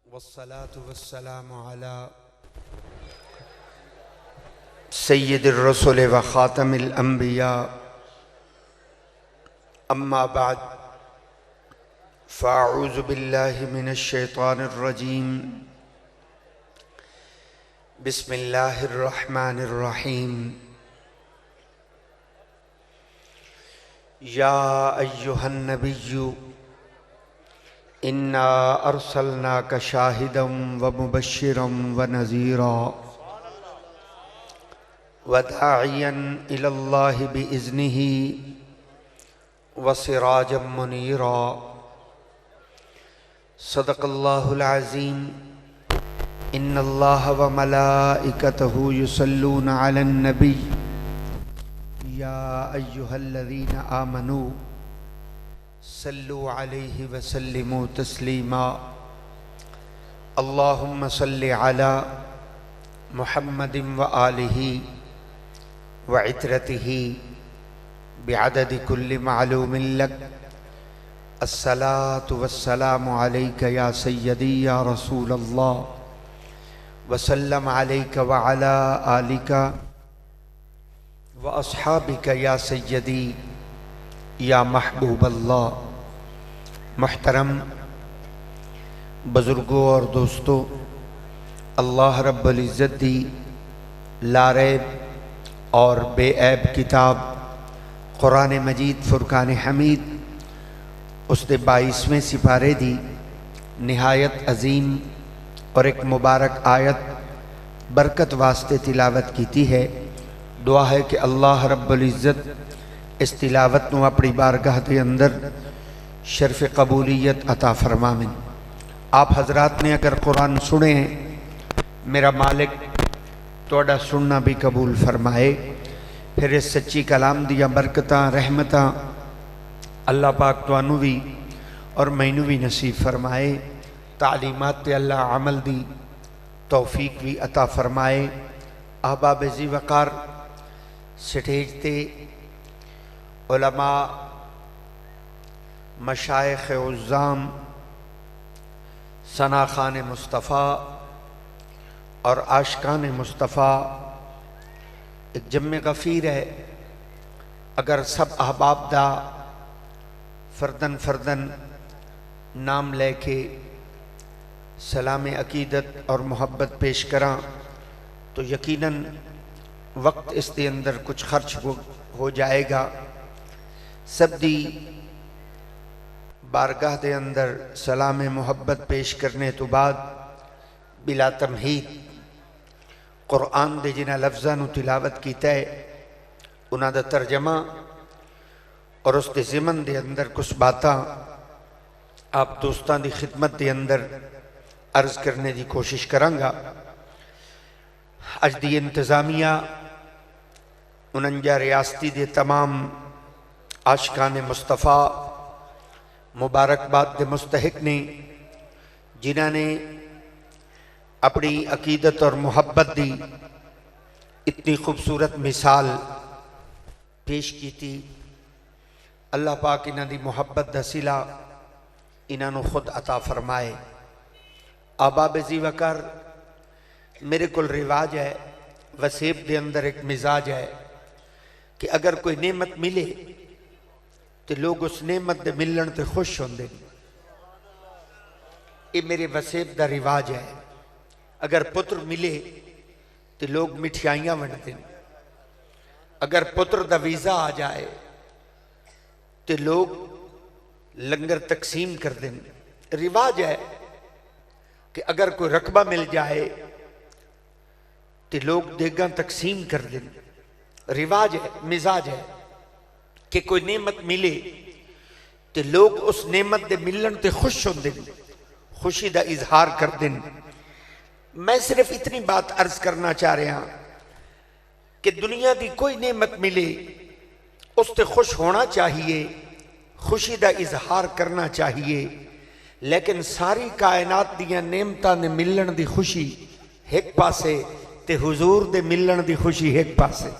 वस्सलातु वस्सलामु अला सय्यिदिर रसूल व खातमिल अंबिया अम्मा बाद फ़अऊज़ु बिल्लाहि मिनश शैतानिर रजीम बिस्मिल्लाहिर रहमानिर रहीम या अय्युहन नबिय्यु इन्ना अर्सलनाका शाहिदम व मुबश्शिरम व नज़ीरा व दाइयन इलल्लाहि बिइज़्निही व सिराजम मुनीरा। सदक़ल्लाहुल अज़ीम। इन्नल्लाह व मलाइकतहु युसल्लूना अलन नबी या अय्युहल्लज़ीना आमनू सल्लु अलैहि व सल्लिमू तस्लीमा। अल्लाहुम्मा सल्लि अला मुहम्मदिन व आलिही व इत्रतिही बिअददि कुल्लि मालूमिन लक। अस्सलातु वस्सलामु अलैका या सय्यदी या रसूल अल्लाह व सल्लम अलैका व अला आलिका व अस्हाबिका या सय्यदी या महबूब अल्लाह। मुहतरम बुज़ुर्गों और दोस्तों, अल्लाह रब्बुल इज़्ज़त दी लारैब और बेऐब किताब कुरान मजीद फुरकान हमीद उसके 22वें सिपारे दी निहायत अजीम और एक मुबारक आयत बरकत वास्ते तिलावत की है। दुआ है कि अल्लाह रब्बुल इज़्ज़त इस तिलावत को अपनी बारगाह के अंदर शर्फ कबूलियत अता फरमावें। आप हजरात ने अगर कुरान सुने हैं, मेरा मालिक तोड़ा सुनना भी कबूल फरमाए। फिर इस सच्ची कलाम दिया बरकतां रहमतां अल्लाह पाक तुहानू भी और मैनू भी नसीब फरमाए। तालीमात ते अल्लाह अमल दी तौफीक भी अता फरमाए। अहबाब जी वकार स्टेज ते उलमा मशाइख उज़्ज़ाम सना खान मुस्तफ़ा और आशिकान मुस्तफ़ा एक जम्मे गफ़ीर है। अगर सब अहबाब दा फर्दन फर्दन नाम लेके सलाम अकीदत और मुहब्बत पेश करा तो यकीनन वक्त इसके अंदर कुछ खर्च हो जाएगा। सब दी बारगाह दे अंदर सलाम मुहब्बत पेश करने तो बाद बिला तमहीद कुरान दे जिन्हें लफ्ज़ां नूं तिलावत कीता है उन्हां दा तर्जमा और उसके ज़िमन दे अंदर कुछ बातां आप दोस्तां दी खिदमत दे अंदर अर्ज करने की कोशिश करांगा। अज दी इंतज़ामिया 49 रियासती दे तमाम आशिकान मुस्तफ़ा मुबारकबाद के मुस्तहिक ने, जिन्हों ने अपनी अकीदत और मुहब्बत दी इतनी खूबसूरत मिसाल पेश की थी। अल्लाह पाक इन्हां दी मुहब्बत दा सिला इन्हां नूं खुद अता फरमाए। आबाब जी वकार मेरे को रिवाज है, वसेब के अंदर एक मिजाज है कि अगर कोई नेमत मिले तो लोग उस नेमत के मिलन से खुश होंगे। ये मेरे वसेब का रिवाज है। अगर पुत्र मिले तो लोग मिठाइयां वंडते हैं। अगर पुत्र का वीज़ा आ जाए तो लोग लंगर तकसीम करते हैं। रिवाज है कि अगर कोई रकबा मिल जाए तो लोग देगा तकसीम करते हैं। रिवाज है, मिजाज है कि कोई नेमत मिले तो लोग उस नेमत के मिलन से खुश होंगे, खुशी का इजहार करते हैं। मैं सिर्फ इतनी बात अर्ज करना चाह रहा कि दुनिया की कोई नेमत मिले उससे खुश होना चाहिए, खुशी का इजहार करना चाहिए, लेकिन सारी कायनात दियां नेमतां दे मिलन की खुशी एक पासे ते हुजूर दे मिलन की खुशी एक पासे।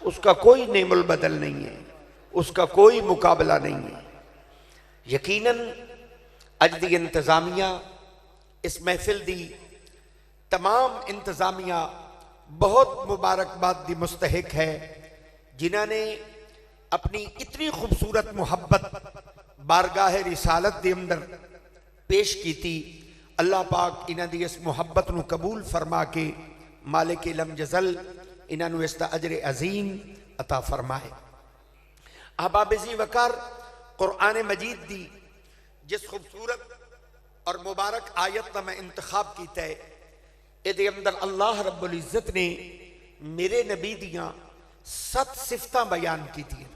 उसका कोई नेमुल बदल नहीं है, उसका कोई मुकाबला नहीं है। यकीनन अज दी इंतजामिया इस महफिल दी तमाम इंतजामिया बहुत मुबारकबाद दी मुस्तहिक है, जिन्होंने अपनी इतनी खूबसूरत मुहब्बत बारगाह रिसालत के अंदर पेश की थी। अल्लाह पाक इन्हां दी इस मुहब्बत नूं कबूल फरमा के मालिक लम जज़ल इन्हां नूं इसदा अजर अजीम अता फरमाए। अहबाब-ए-ज़ी वकार कुरान मजीद दी जिस खूबसूरत और मुबारक आयत का मैं इंतखाब किया है, ये अंदर अल्लाह रब्बुल इज़्ज़त ने मेरे नबी दियां 7 सिफत बयान की थी।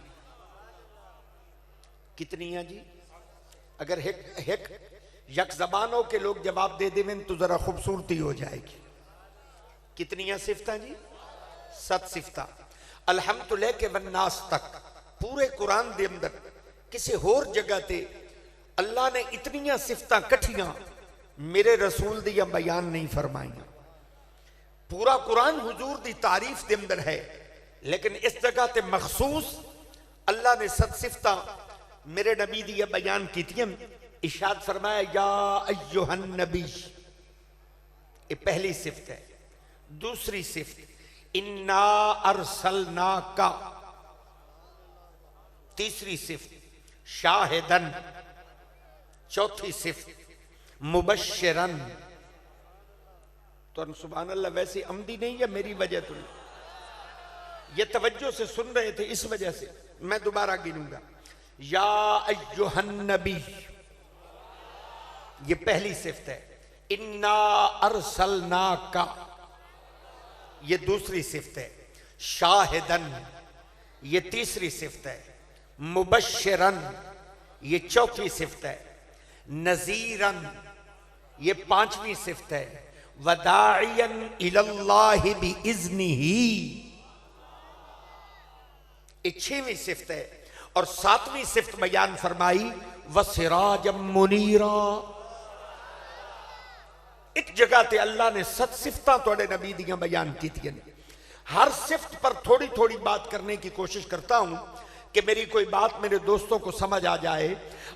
कितनी है जी? अगर एक यक जबानों के लोग जवाब दे देवें तो जरा खूबसूरती हो जाएगी। कितनी सिफत जी? 7 सिफत। अलहम्दुलिल्लाह के वन्नास तक पूरे कुरान के अंदर किसी होर जगह ते अल्लाह ने इतनियां सिफत कठियां मेरे रसूल दियां बयान नहीं फरमाइया। पूरा कुरान हुजूर दी तारीफ के अंदर है, लेकिन इस जगह ते मखसूस अल्लाह ने 7 सिफत मेरे नबी दियां बयान की। इरशाद फरमाया या अय्युहन नबी, ये पहली सिफत है। दूसरी सिफत इन्ना अरसलनाका। तीसरी सिफत शाहिदन। चौथी सिफत मुबश्शिरन। तो सुभान अल्लाह वैसे अमदी नहीं है मेरी वजह तो, ये तवज्जो से सुन रहे थे इस वजह से मैं दोबारा गिनूंगा। या अय्युहन नबी, ये पहली सिफत है। इन्ना अरसलनाका, ये दूसरी सिफत है। शाहिदन, ये तीसरी सिफत है। मुबश्शिरन, ये चौथी सिफत है। नज़ीरन, ये 5वीं सिफत है। वदाइयन इलल्लाहि बिइज़्निही, ये 6वीं सिफत है। और 7वीं सिफत बयान फरमाई वसिराजम मुनीरा। एक जगह ते अल्लाह ने 7 सिफत तोड़े नबी दियां बयान की थी। हर सिफत पर थोड़ी थोड़ी बात करने की कोशिश करता हूं कि मेरी कोई बात मेरे दोस्तों को समझ आ जाए।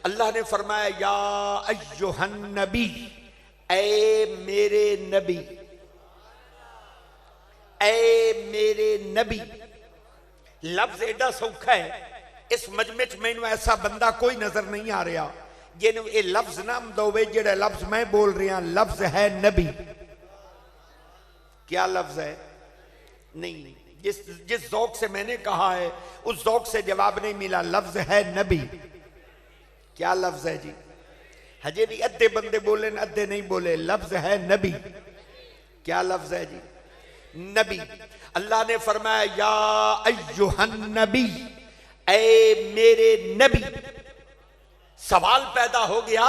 अल्लाह ने फरमाया या अय्युहन नबी, ऐ मेरे नबी, ऐ मेरे नबी। लफ्ज एडा सौखा है, इस मजमे च मैनू ऐसा बंदा कोई नजर नहीं आ रहा जिन्हें ये लफ्ज ना आमदोवे। जेड़ा लफ्ज मैं बोल रहा लफ्ज है नबी। क्या लफ्ज है? नहीं, जिस जौक से मैंने कहा है उस जौक से जवाब नहीं मिला। लफ्ज है नबी। क्या लफ्ज है जी? हजे भी अद्धे बंदे बोले अद्धे नहीं बोले। लफ्ज है नबी। क्या लफ्ज है जी? नबी। अल्लाह ने फरमाया या अय्युहन नबी, ऐ मेरे नबी। सवाल पैदा हो गया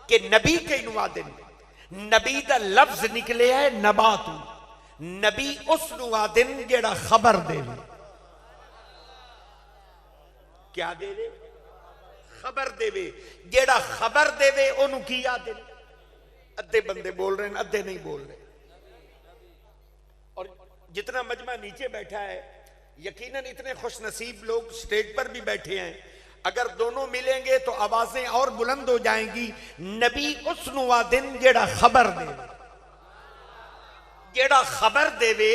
कि नबी के नुआदिन, नबी का लफ्ज निकले है नबातू। नबी उस नुआदिन जेड़ा खबर दे। क्या देवे? खबर देवे। जेड़ा खबर देवे ओनू की आदे। अद्धे बंदे बोल रहे हैं, अद्धे नहीं बोल रहे। और जितना मजमा नीचे बैठा है, यकीनन इतने खुश नसीब लोग स्टेज पर भी बैठे हैं, अगर दोनों मिलेंगे तो आवाजें और बुलंद हो जाएंगी। नबी उस नुआदिन जेड़ा खबर देवे, जेड़ा खबर देवे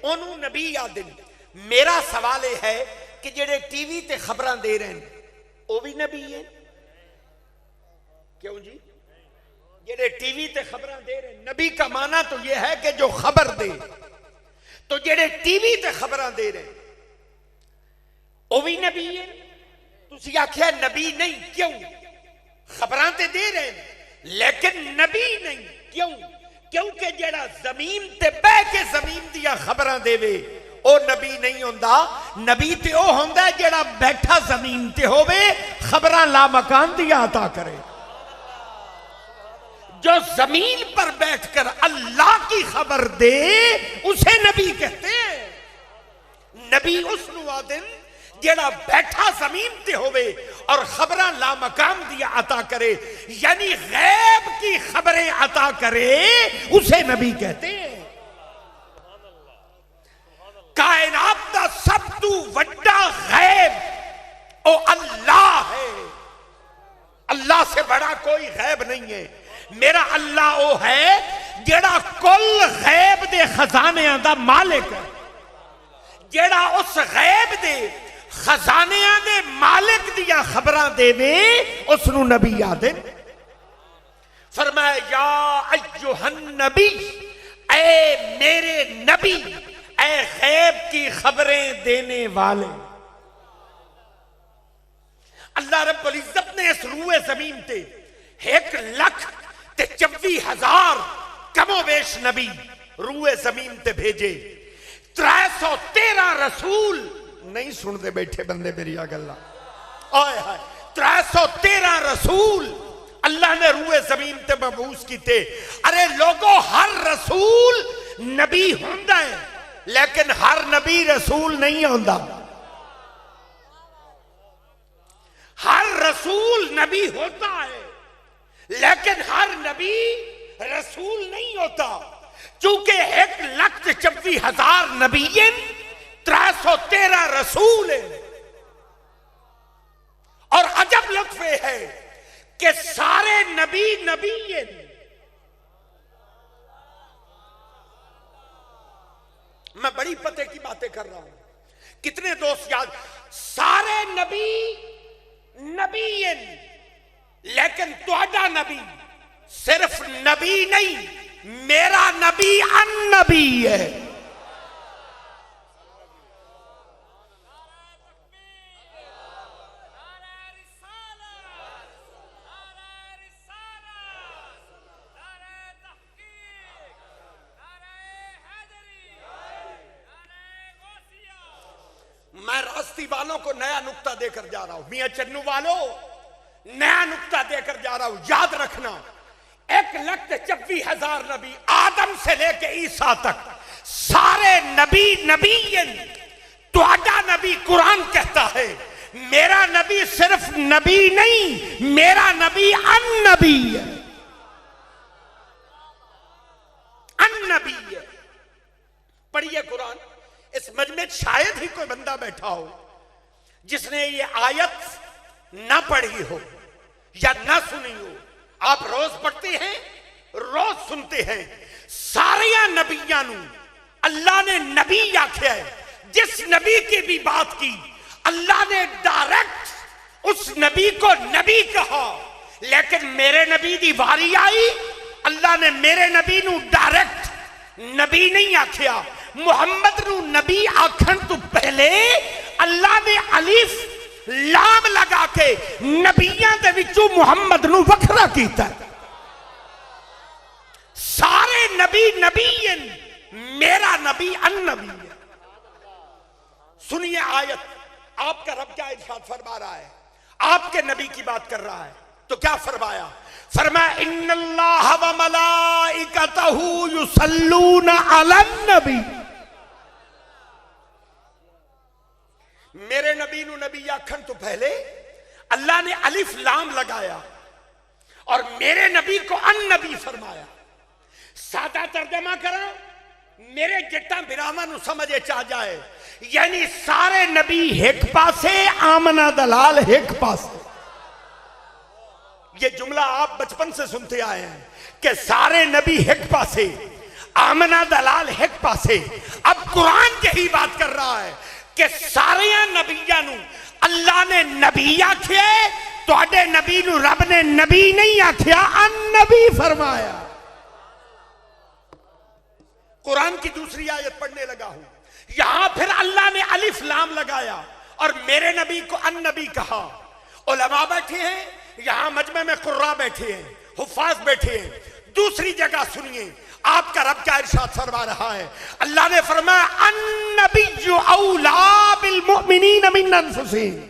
ओनू नबी आदिन। मेरा सवाल यह है कि जेड़े टीवी ते खबर दे रहे हैं वो भी नबी है? क्यों जी? जेड़े टीवी ते खबर दे रहे हैं, नबी का माना तो यह है कि जो खबर दे। तो जेड़े टीवी ते खबर दे रहे वो भी नबी है? तुसी आख्या नबी नहीं, क्यों? खबर ते दे रहे हैं लेकिन नबी नहीं, क्यों? क्योंकि जेड़ा जमीन ते बह के जमीन दिया खबर देवे ओ नबी नहीं होंदा। नबी ते ओ होंदा जेड़ा बैठा जमीन ते होवे, खबर ला मकान दिया अता करे। जो जमीन पर बैठकर अल्लाह की खबर दे उसे नबी कहते हैं। नबी उस नुआदिन जेड़ा बैठा जमीन ते होवे और खबर ला मकाम दिया अता करे, यानी गैब की खबरें अता करे, उसे नबी कहते हैं। कायनात दा सब तू वड्डा गैब ओ अल्लाह है। अल्लाह से बड़ा कोई गैब नहीं है। मेरा अल्लाह वो है जेड़ा कुल गैब दे खजानियां दा मालिक है, जेड़ा उस गैब दे खजानियां दे मालिक दियां खबरां देवे उसनू नबी आदे। फरमाया या अय्युहन नबी, ऐ मेरे नबी, ऐ गैब की खबरें देने वाले। अल्लाह रब्बुल इज्जत ने इस रूए जमीन ते 1,24,000 कमोवेश नबी रूए जमीन ते भेजे। 313 रसूल नहीं सुनते बैठे बंदे मेरी गल्ला, 313 रसूल अल्लाह ने रूए जमीन ते मबूस कीते। अरे लोगों, हर रसूल नबी होंदा है लेकिन हर नबी रसूल नहीं होंदा। हर रसूल नबी होता है लेकिन हर नबी रसूल नहीं होता, चूंकि 1,24,000 नबी 313 रसूल है। और अजब लुत्फ है कि सारे नबी नबी हैं। मैं बड़ी पते की बातें कर रहा हूं, कितने दोस्त याद, सारे नबी नबी हैं लेकिन तुहाडा नबी सिर्फ नबी नहीं, मेरा नबी अन-नबी है। मैं रास्ती वालों को नया नुक्ता देकर जा रहा हूं, मियां चन्नू वालों नया नुक्ता देकर जा रहा हूं, याद रखना। 1,24,000 नबी आदम से लेके ईसा तक सारे नबी नबी हैं। तुहाडा नबी कुरान कहता है मेरा नबी सिर्फ नबी नहीं, मेरा नबी अन-नबी है, अन-नबी है। पढ़िए कुरान, इस मजमे शायद ही कोई बंदा बैठा हो जिसने ये आयत ना पढ़ी हो या ना सुनी हो। आप रोज पढ़ते हैं, रोज सुनते हैं। सारिया नबियां नू अल्लाह ने नबी आख्या है। जिस नबी की भी बात की अल्लाह ने डायरेक्ट उस नबी को नबी कहा, लेकिन मेरे नबी की वारी आई, अल्लाह ने मेरे नबी नू डायरेक्ट नबी नहीं आख्या। मुहम्मद नू नबी आखन तो पहले अल्लाह ने अलिफ लाम लगा के नबियां दे विचों मुहम्मद नू वखरा कीता। सारे नबी नबी हैं, मेरा नबी अन-नबी है। सुनिए आयत, आपका रब क्या इरशाद फरमा रहा है, आपके नबी की बात कर रहा है। तो क्या फरमाया? फरमाया इन्नल्लाह व मलाइकतहू युसल्लूना अलन नबी। मेरे नबी नू नबी आखन तो पहले अल्लाह ने अलिफ लाम लगाया और मेरे नबी को अन-नबी फरमाया। सादा तर्जमा करो, मेरे जिट्टा बिरामा नू समझे चा जाए, यानी सारे नबी एक पासे, आमना दलाल एक पासे। ये जुमला आप बचपन से सुनते आए हैं कि सारे नबी एक पासे, आमना दलाल एक पासे। अब कुरान यही बात कर रहा है कि सारे नबियां नू अल्लाह ने नबी आख्या, तुहाडे नबी नू रब ने नबी नहीं आख्या, अन-नबी फरमाया। कुरान की दूसरी आयत पढ़ने लगा हूं, यहां फिर अल्लाह ने अलिफ लाम लगाया और मेरे नबी को अन-नबी कहा। उलमा बैठे हैं, यहां मजमे में कुर्रा बैठे हैं, हुफ्फाज बैठे हैं। दूसरी जगह सुनिए आपका रब क्या इरशाद फरमा रहा है। अल्लाह ने फरमाया अन-नबिय्यु औला बिल मुमिनीन मिन अनफुसिहिम।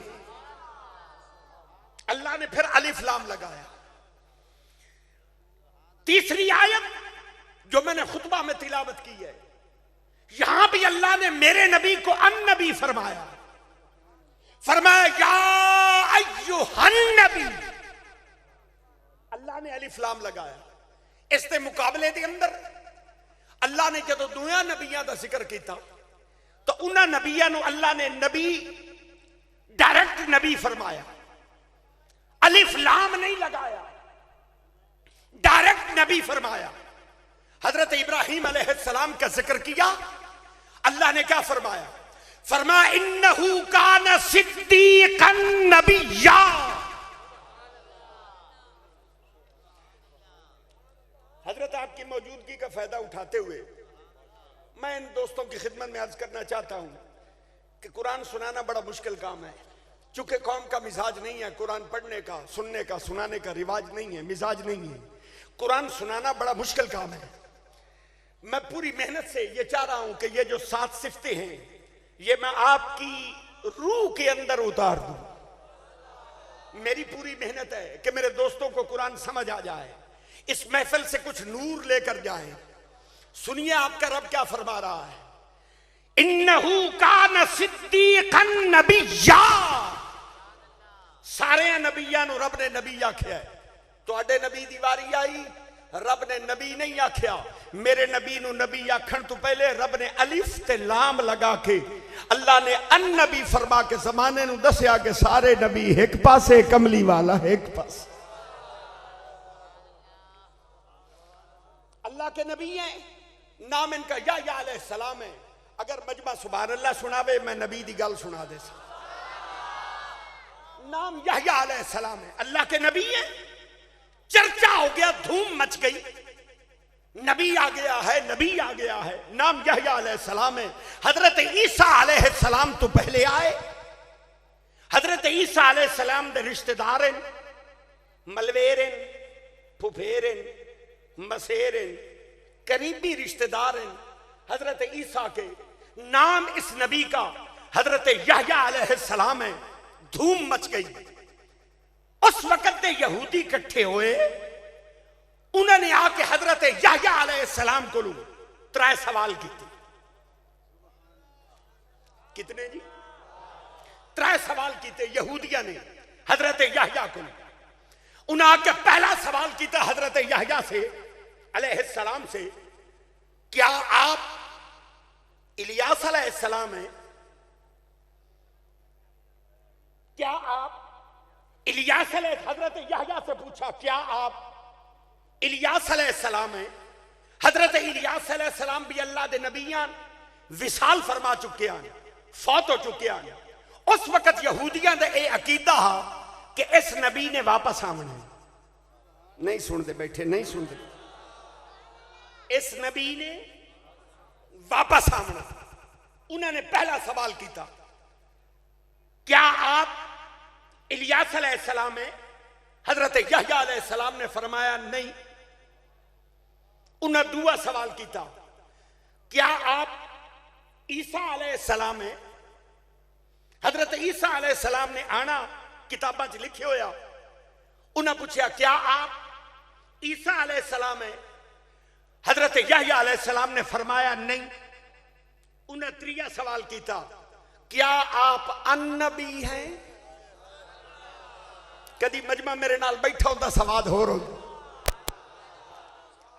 अल्लाह ने फिर अलिफ लाम लगाया। तीसरी आयत जो मैंने खुतबा में तिलावत की है, यहां भी अल्लाह ने मेरे नबी को अन-नबी फरमाया। फरमाया या अय्युहन नबी, अल्लाह ने अलिफ लाम लगाया। इसके मुकाबले के अंदर अल्लाह ने जो दुनिया नबियां का जिक्र किया तो उन्होंने नबियां नू अल्लाह ने नबी डायरेक्ट नबी फरमाया, अलिफ लाम नहीं लगाया, डायरेक्ट नबी फरमाया। हजरत इब्राहीम अलैहिस्सलाम का जिक्र किया, अल्लाह ने क्या फरमाया? फरमा इन्नहु कान सिद्दीकन नबिय्या। हजरत आपकी मौजूदगी का फायदा उठाते हुए मैं इन दोस्तों की खिदमत में अर्ज करना चाहता हूं कि कुरान सुनाना बड़ा मुश्किल काम है। चूंकि कौम का मिजाज नहीं है कुरान पढ़ने का, सुनने का, सुनाने का रिवाज नहीं है, मिजाज नहीं है। कुरान सुनाना बड़ा मुश्किल काम है। मैं पूरी मेहनत से ये चाह रहा हूं कि ये जो 7 सिफ्तें हैं ये मैं आपकी रूह के अंदर उतार दूं। मेरी पूरी मेहनत है कि मेरे दोस्तों को कुरान समझ आ जाए, इस महफिल से कुछ नूर लेकर जाए। सुनिए आपका रब क्या फरमा रहा है। इन्नहु कान सिद्दीकन नबिय्या। सारे नबियां नु रब ने नबी आख्या है। तुहाडे नबी दी वारी आई, रब ने नबी नहीं आख्या। मेरे नबी नु नबी आखण तो पहले रब ने अलिफ ते लाम लगा के अल्लाह ने अन नबी फरमा के जमाने नु दसिया कि सारे नबी एक पासे, कमली वाला एक पास। अल्लाह के नबी हैं, नाम इनका याह्या अलैहिस्सलाम है। अगर मजमा सुभान अल्लाह सुनावे मैं नबी दी गल सुना दे। नाम याह्या अलैहिस्सलाम है, अल्लाह के नबी है। चर्चा हो गया, धूम मच गई, नबी आ गया है, नबी आ गया है। नाम याह्या अलैहिस्सलाम है। हजरत ईसा अलैहिस्सलाम तो पहले आए। हजरत ईसा अलैहिस्सलाम दे रिश्तेदार हैं, मलवेर हैं, फुफेर हैं, मसेर हैं, करीबी रिश्तेदार हैं हजरत ईसा के। नाम इस नबी का हजरत याह्या अलैहिस्सलाम है। धूम मच गई। उस वक्त यहूदी इकट्ठे हुए, उन्होंने आके हजरत याह्या अलैहिस्सलाम को 3 सवाल किए। कितने जी? 3 सवाल किए यहूदिया ने हजरत याह्या को। उन्हें आके पहला सवाल किया हजरत याह्या से अलैहिस्सलाम से, क्या आप इलियास अलैहिस्सलाम हैं? क्या आप इलियास हजरत याह्या से पूछा, क्या आप इलियास अलैहिस्सलाम हैं? हजरत इलियास अलैहिस्सलाम भी अल्लाह दे नबियान विसाल फरमा चुके हैं, फौत हो चुके हैं। उस वक्त यहूदियां दा ये अकीदा हा कि इस नबी ने वापस आना। नहीं सुनते बैठे, नहीं सुनते। इस नबी ने वापस आना। उन्होंने पहला सवाल किया, क्या आप इलियास अलैहिस्सलाम है? हजरत याह्या अलैहिस्सलाम ने फरमाया नहीं। उन्हें दूसरा सवाल किया, क्या आप ईसा अलैहिस्सलाम है? हजरत ईसा अलैहिस्सलाम ने आना किताबों च लिखे होया। उन्हें पूछा, क्या आप ईसा अलैहिस्सलाम है? हजरत याह्या अलैहिस्सलाम ने फरमाया नहीं। उन्हें तीसरा सवाल किया, क्या आप अन्नबी हैं? कदी मजमा मेरे नाल बैठा होता सवाद हो रहा।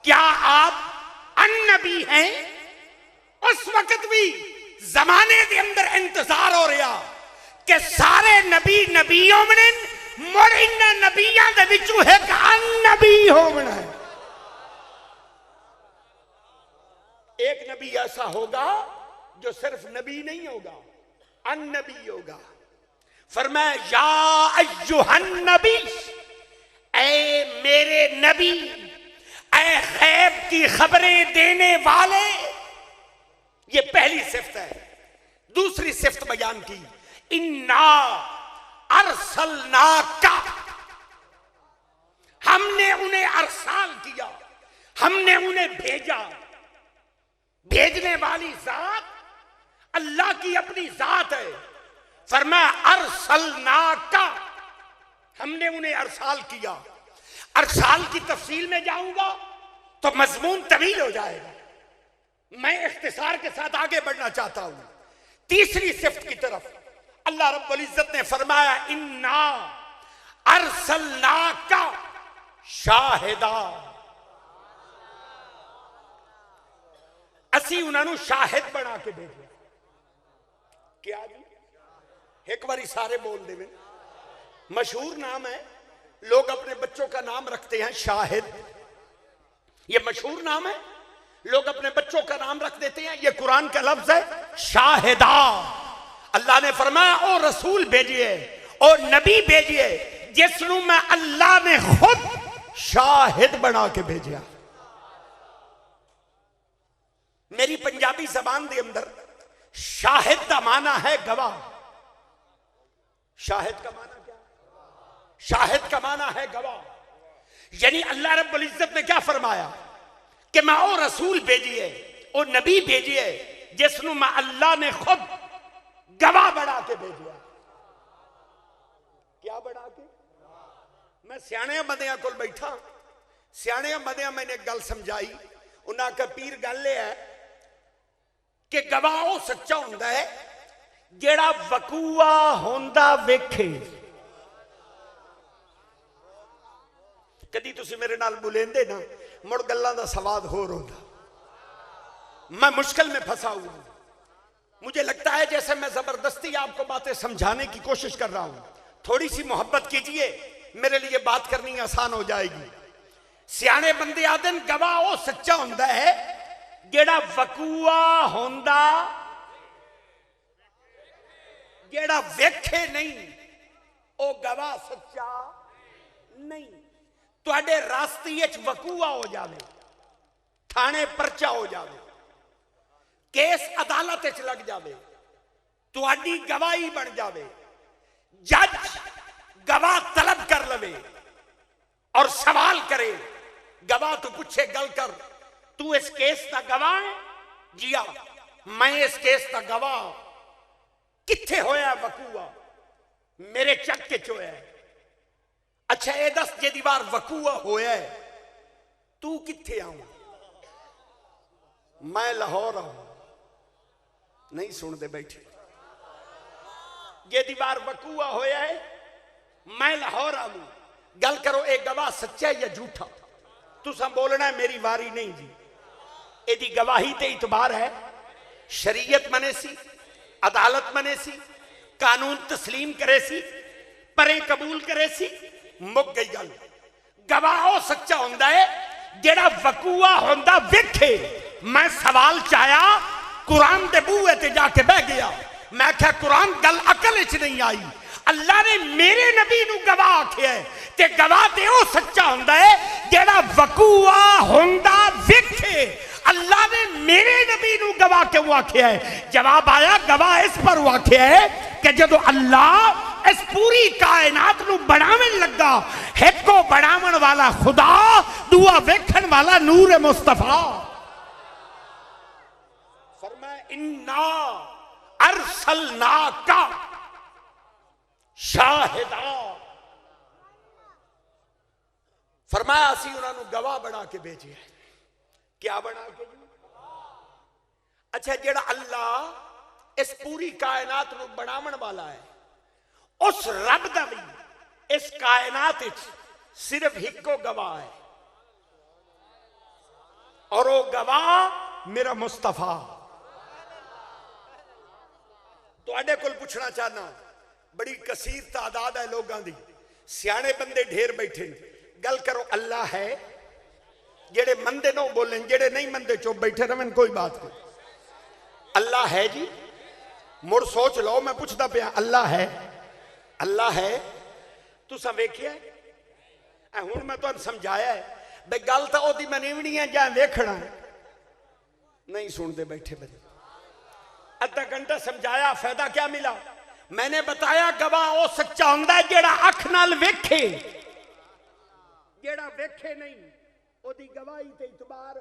क्या आप अन्नबी हैं? उस वक्त भी जमाने के अंदर इंतजार हो रहा कि सारे नबी नबियों में मुड़ इन नबियां दे विचों एक अन्नबी होना है। एक नबी ऐसा होगा जो सिर्फ नबी नहीं होगा, अन्नबी होगा। फरमाया या अय्युहन नबी, ऐ मेरे नबी, ऐ गैब की खबरें देने वाले। ये पहली सिफ्त है। दूसरी सिफ्त बयान की, इन्ना अरसलनाका, हमने उन्हें अरसाल किया, हमने उन्हें भेजा। भेजने वाली जात अल्लाह की अपनी जात है। फरमाया अरसलनाका, हमने उन्हें अरसाल किया। अरसाल की तफसील में जाऊंगा तो मजमून तवील हो जाएगा। मैं इख्तिसार के साथ आगे बढ़ना चाहता हूं। तीसरी सिफ्त की तरफ अल्लाह रब्बुल इज्जत ने फरमाया, इन्ना अरसलनाका शाहिदा, असी उन्होंने शाहिद बना के भेजा। क्या जी? एक बारी सारे बोल देवे। मशहूर नाम है, लोग अपने बच्चों का नाम रखते हैं शाहिद। ये मशहूर नाम है, लोग अपने बच्चों का नाम रख देते हैं। ये कुरान का लफ्ज है शाहिदा। अल्लाह ने फरमाया ओ रसूल भेजिए, ओ नबी भेजिए जिसनू मैं अल्लाह ने खुद शाहिद बना के भेजा। मेरी पंजाबी जबान के अंदर शाहिद का माना है गवाह। शाहिद का माना क्या? शाहिद का माना है गवाह। यानी अल्लाह रब्बुल इज्जत ने क्या फरमाया कि मैं ओ रसूल भेजिए, ओ नबी भेजिए जिसनू मैं अल्लाह ने खुद गवाह बना के भेजा। क्या बना के? मैं सियाने बंदियां कोल बैठा, सियाने बंदियां मैंने एक गल समझाई। उन्हें आखिया पीर गल है कि गवाह वो सच्चा हुंदा है जेड़ा वकूआ होंदा वेखे। कदी तुसी मेरे नाल बुलेंदे ना, मुड़ गल्लां दा सवाद होर होंदा। मैं मुश्किल में फंसा हुआ हूं। मुझे लगता है जैसे मैं जबरदस्ती आपको बातें समझाने की कोशिश कर रहा हूं। थोड़ी सी मोहब्बत कीजिए, मेरे लिए बात करनी आसान हो जाएगी। सियाने बंदे आदन गवाह वो सच्चा हुंदा है जेड़ा वकूआ होंदा, जेड़ा वेखे नहीं ओ गवाह सच्चा नहीं। तुहाडे रास्ते विच वकूआ हो जावे, थाने परचा हो जावे, केस अदालत विच लग जावे, तुहाडी गवाही बन जावे, जज गवाह तलब कर लवे और सवाल करे, गवाह तो पूछे गल कर, तू इस केस का गवाह है? जी हाँ, मैं इस केस का गवाह। किथे होया वकूआ? मेरे चक के चोया है। अच्छा ये दस जे दीवार वकूआ होया है, तू किथे आऊं? मैं लाहौर आऊं। नहीं सुनते बैठे। ये दीवार वकूआ होया है, मैं लाहौर आऊं। गल करो एक गवाह सच्चा है या झूठा? तुसा बोलना है मेरी वारी नहीं जी। एदी गवाही ते इतबार है, शरीयत मने सी, अदालत मने सी, कानून तस्लीम करे सी, परे कबूल करे सी, मुक गई गल। गवाह वो सच्चा हुंदा है जेड़ा वकूआ हुंदा वेखे। मैं सवाल चाया, कुरान दे बूहे ते जाके बह गया। मैं क्या कुरान गल अकल विच नहीं आई। अल्लाह ने मेरे नबी नू गवाह आख्या है ते गवाह ते वो सच्चा हुंदा है जेड़ा वकूआ हुंदा वेखे। अल्लाह ने मेरे नबी नू गवाह क्यों आख्या है? जवाब आया गवाह इस पर आख्या है कि जदों अल्लाह इस पूरी कायनात नू बनावन लगा, एक को बनावन वाला खुदा, दुआ वेखन वाला नूर मुस्तफा। फरमाया इन्ना अरसलनाका शाहिदा। फरमाया असी उन्होंने गवाह बना के भेजे। क्या बना के? अच्छा जेड़ा अल्लाह इस पूरी कायनात नू बनावन वाला है, उस रब दा भी इस कायनात सिर्फ हिको गवाह है और वो गवाह मेरा मुस्तफा। तुहाडे कोल पूछना चाहना, बड़ी कसीर तादाद है लोगों की, सियाने बंदे ढेर बैठे, गल करो अल्लाह है? जेड़े मंदे नो बोले, जेड़े नहीं मंदे चुप बैठे रवन, कोई बात नहीं। अल्लाह है जी? मुड़ सोच लो, मैं पूछता पिया अल्लाह है? अल्लाह है? तुसा वेखिया? हुण मैं तुहानू समझाया है बे गल तो ओदी मनीवनी है जां वेखना है। नहीं सुनते बैठे बजे। अद्धा घंटा समझाया, फायदा क्या मिला? मैंने बताया गवाह वो सच्चा हुंदा है जेड़ा अख नाल वेखे। जेड़ा वेखे नहीं ओदी गवाही ते इतबार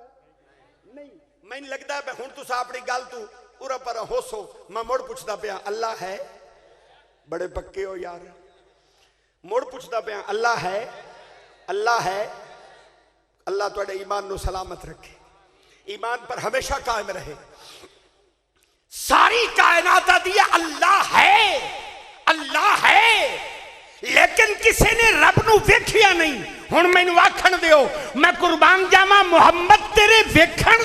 नहीं। मैनूं लगदा है हुण तुसां अपनी गल तू पूरा पर होसो। मैं मुड़ पुछदा पिया अल्लाह है? बड़े पक्के हो यार। मुड़ पुछदा पिया अल्लाह है? अल्लाह है। अल्लाह तुहाडे ईमान नूं सलामत रखे, ईमान पर हमेशा कायम रहे। सारी कायनात दी अल्लाह है, अल्लाह है, लेकिन किसी ने रब नूं वेखिया नहीं। हुण मैनूं आखण दिओ, मैं कुर्बान जावां मुहम्मद तेरे वेखण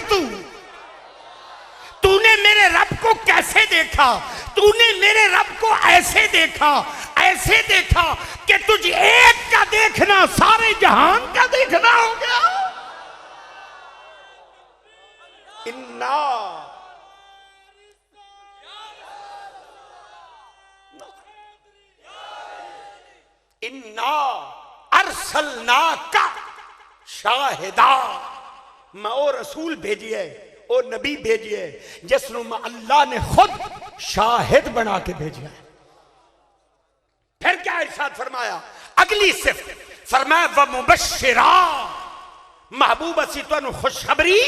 तूने मेरे रब को कैसे देखा? तूने मेरे रब को ऐसे देखा, ऐसे देखा कि तुझ एक का देखना सारे जहान का देखना हो गया। इन्ना इन्ना अरसलना का शाहिदा, मैं ओ रसूल भेजिए, ओ नबी भेजिए जिसनु अल्लाह ने खुद शाहिद बना के भेजा है। फिर क्या इरशाद फरमाया, अगली सिफ्त फरमाया व मुबश्शिरा, महबूब असी तुहानू खुशखबरी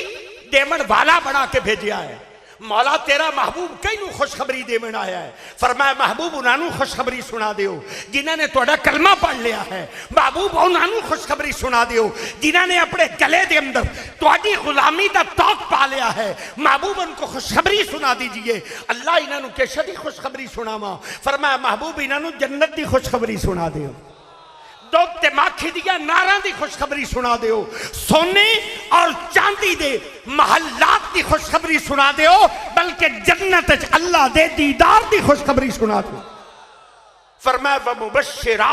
देवन वाला बना के भेजा है। मौला तेरा महबूब कई खुशखबरी देवन आया है। फरमाया महबूब उन्होंने खुशखबरी सुना दियो जिन्होंने तुहाडा कलमा पढ़ लिया है। महबूब उन्होंने खुशखबरी सुना दियो जिन्होंने अपने गले के अंदर तुहाडी गुलामी का तौक पा लिया है। महबूब उनको खुशखबरी सुना दीजिए। अल्लाह इन्होंने किस दी खुशखबरी सुनावा? फरमाया महबूब इन्होंने जन्नत की खुशखबरी सुना दियो, दुध ते माखी दिया नारां दी खुशखबरी सुना दियो, सोने और चांदी दे महल्लात की खुशखबरी सुना दियो, बल्कि जन्नत अल्लाह दे दीदार की खुशखबरी सुना दियो। फरमाया व मुबश्शिरा,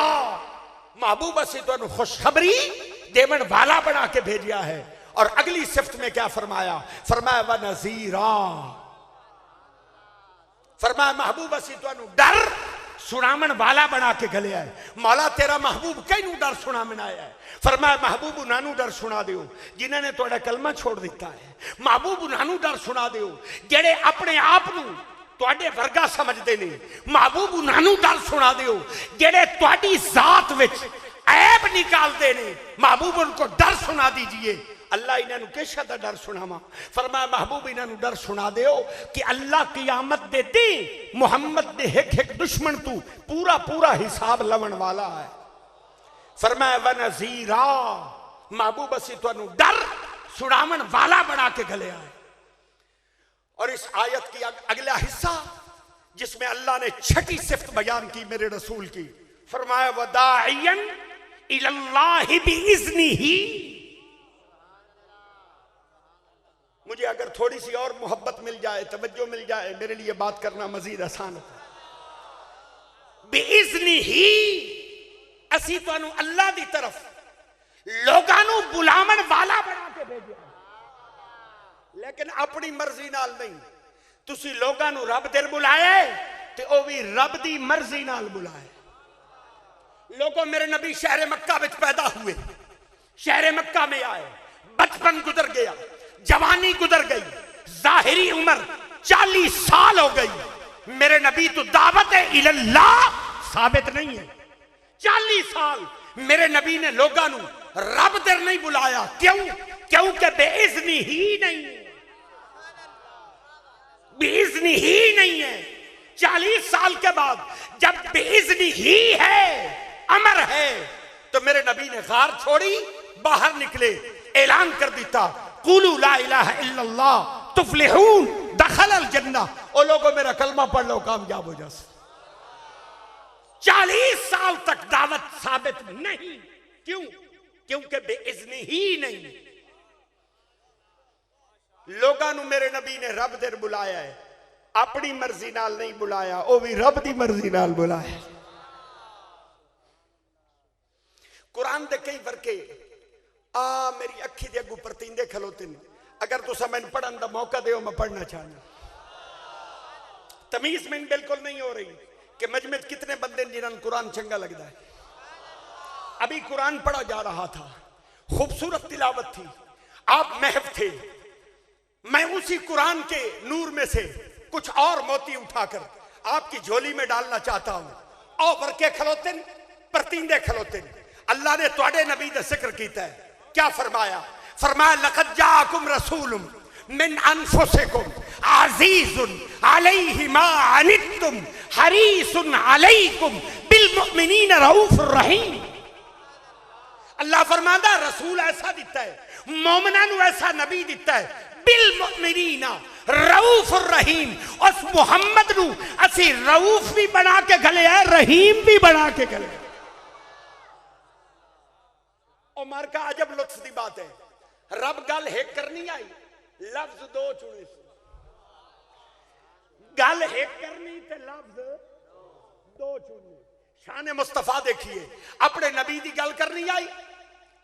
महबूब असी तुहानू खुशखबरी देवन वाला बना के भेजा है। और अगली सिफ्त में क्या फरमाया? फरमाया व नज़ीरा, फरमाया महबूब असी तुहानू डर सुनामन वाला बना के गले आए। मौला तेरा महबूब कई डर सुनामन आया है। फरमाया महबूब उन्होंने डर सुना दियो जिन्होंने तुहाडा कलमा छोड़ दिता है। महबूब उन्होंने डर सुना दियो जेड़े अपने आप नू तुहाडे वर्गा समझते ने। महबूब उन्होंने डर सुना दियो जेड़े तुहाडी जात विच ऐब निकालते ने। महबूब उनको डर सुना दीजिए। अल्लाह इन्होंने किस का डर सुनावा? फरमाया महबूब इन्होंने डर सुना दियो कि अल्लाह कियामत दे दी मुहम्मद दे एक एक दुश्मन तू पूरा पूरा हिसाब लवन वाला है। फरमाया व नज़ीरा, महबूब असी तुहानू डर सुनावन वाला बना के गले आए। और इस आयत की अगला हिस्सा जिसमें अल्लाह ने छठी सिफ्त बयान की मेरे रसूल की, फरमाया वदाइयन इलल्लाहि बिइज़्निही। मुझे अगर थोड़ी सी और मोहब्बत मिल जाए, तवज्जो मिल जाए, मेरे लिए बात करना मजीद आसान होता। बिइज़्निही, असी तुहानू अल्लाह दी तरफ लोगां नू बुलावन वाला बना के भेजा, लेकिन अपनी मर्जी नाल नहीं। तुसी लोगां नू रब दे बुलाए ते ओ भी रब दी मर्जी नाल बुलाए। लोगों, मेरे नबी शहर मक्का विच पैदा हुए, शहर मक्का में आए, बचपन गुजर गया, जवानी गुजर गई, जाहिरी उम्र 40 साल हो गई। मेरे नबी तो दावत इल्लाह साबित नहीं है। 40 साल मेरे नबी ने लोगों नू रब दर नहीं बुलाया। क्यों? क्योंकि बेइज़्नी ही नहीं है, बेइज़्नी ही नहीं है। 40 साल के बाद जब बेइज़्नी ही है, अमर है, तो मेरे नबी ने गार छोड़ी, बाहर निकले, ऐलान कर दिता कुलू ला इलाहा इल्लल्लाह तुफ्लिहून दखलल जन्नह। ओ लोगों, मेरा कलमा पढ़ लो, कामयाब हो जाओ। 40 साल तक दावत साबित नहीं। क्यों? क्योंकि बेइज़्नी ही नहीं। लोगों नू मेरे नबी ने रब दे बुलाया है, अपनी मर्जी नाल नहीं बुलाया, ओ भी रब दी मर्जी नाल बुलाया। कुरान दे कई वर्के मेरी अखी दे अगू परतींदे खलोते ने। अगर तुसा मैंने पढ़न का मौका दो, मैं पढ़ना चाहना। तमीज मैंने बिल्कुल नहीं हो रही कि मजमे कितने बंदे जिन्होंने कुरान चंगा लगता है। अभी कुरान पढ़ा जा रहा था, खूबसूरत तिलावत थी, आप महव थे। मैं उसी कुरान के नूर में से कुछ और मोती उठाकर आपकी झोली में डालना चाहता हूं। और वर्के खलोते ने, परतींदे खलोते ने। अल्लाह ने तुहाडे नबी दा जिक्र कीता है। क्या फरमाया? फरमाया लक़द जाअकुम रसूलुम मिन अनफुसिकुम अज़ीज़ुन अलैहि मा अनित्तुम हरीसुन अलैकुम बिल मुमिनीना रऊफुर रहीम। अल्लाह फरमाता रसूल ऐसा दिता है, मोमिना नू ऐसा नबी दिता है, बिल मुमिनीना रऊफुर रहीम। उस मुहम्मद नू असी रऊफ भी बना के गले है, रहीम भी बना के गले। उमर का अजब लुत्फ की बात है, रब गल एक करनी आई, लफ्ज दो चुने। गल एक करनी ते लफ्ज दो चुने। शान मुस्तफा देखिए, अपने नबी की गल करनी आई,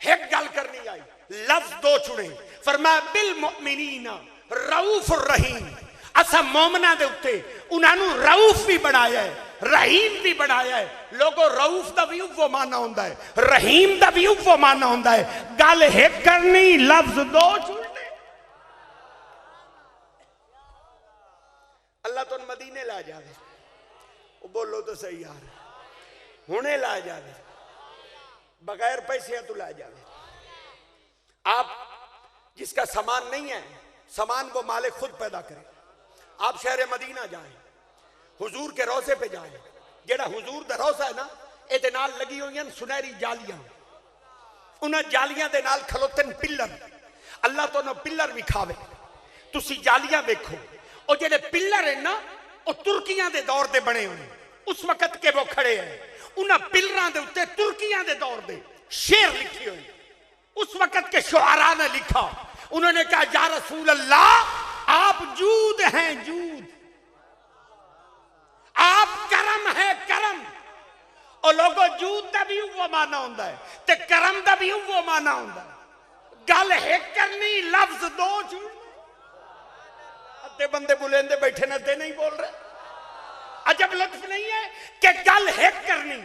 एक गल करनी आई, लफ्ज दो चुने। फरमाया बिल मुमिनीना रऊफ रहीम। असा मोमना दे उत्ते उन्होंने रऊफ भी बनाया है, रहीम भी बनाया है। लोगों रऊफ का भी वो माना होता है, रहीम का भी वो माना होता है। गल एक करनी, लफ्ज दो छुड़ने। अल्लाह तो मदीने ला जावे, बोलो तो सही यार, हुने ला जावे, बगैर पैसे तो ला जावे। आप जिसका सामान नहीं है, सामान वो मालिक खुद पैदा करे। आप शहर मदीना जाए, हुजूर के रोजे पे जाए, जेड़ा हुजूर दा रोजा है ना, ये नाल लगी हुई सुनहरी जालियां, उन्हें जालियां दे नाल खलोते पिलर। अल्लाह तो ना पिलर विखावे, तुसी जालियां देखो। और जेडे पिलर है ना, वो तुर्कियां दे दौर दे बने हुए, उस वक्त के वो खड़े हैं। उन्हें पिलरां दे उत्ते तुर्कियां दे दौर दे शेर लिखी हुई। उस वक्त के शुआरा ने लिखा, उन्होंने कहा या रसूल अल्लाह, आप जूद हैं, जूद, आप करम है, करम। और लोगों जूद का भी वो माना होता है, ते करम का भी वो माना होता है। गल एक करनी, लफ्ज दो छुड़ने। अद्धे बंदे बुलेंदे बैठे न, ते नहीं बोल रहे। अजब लफ्ज नहीं है कि गल एक करनी,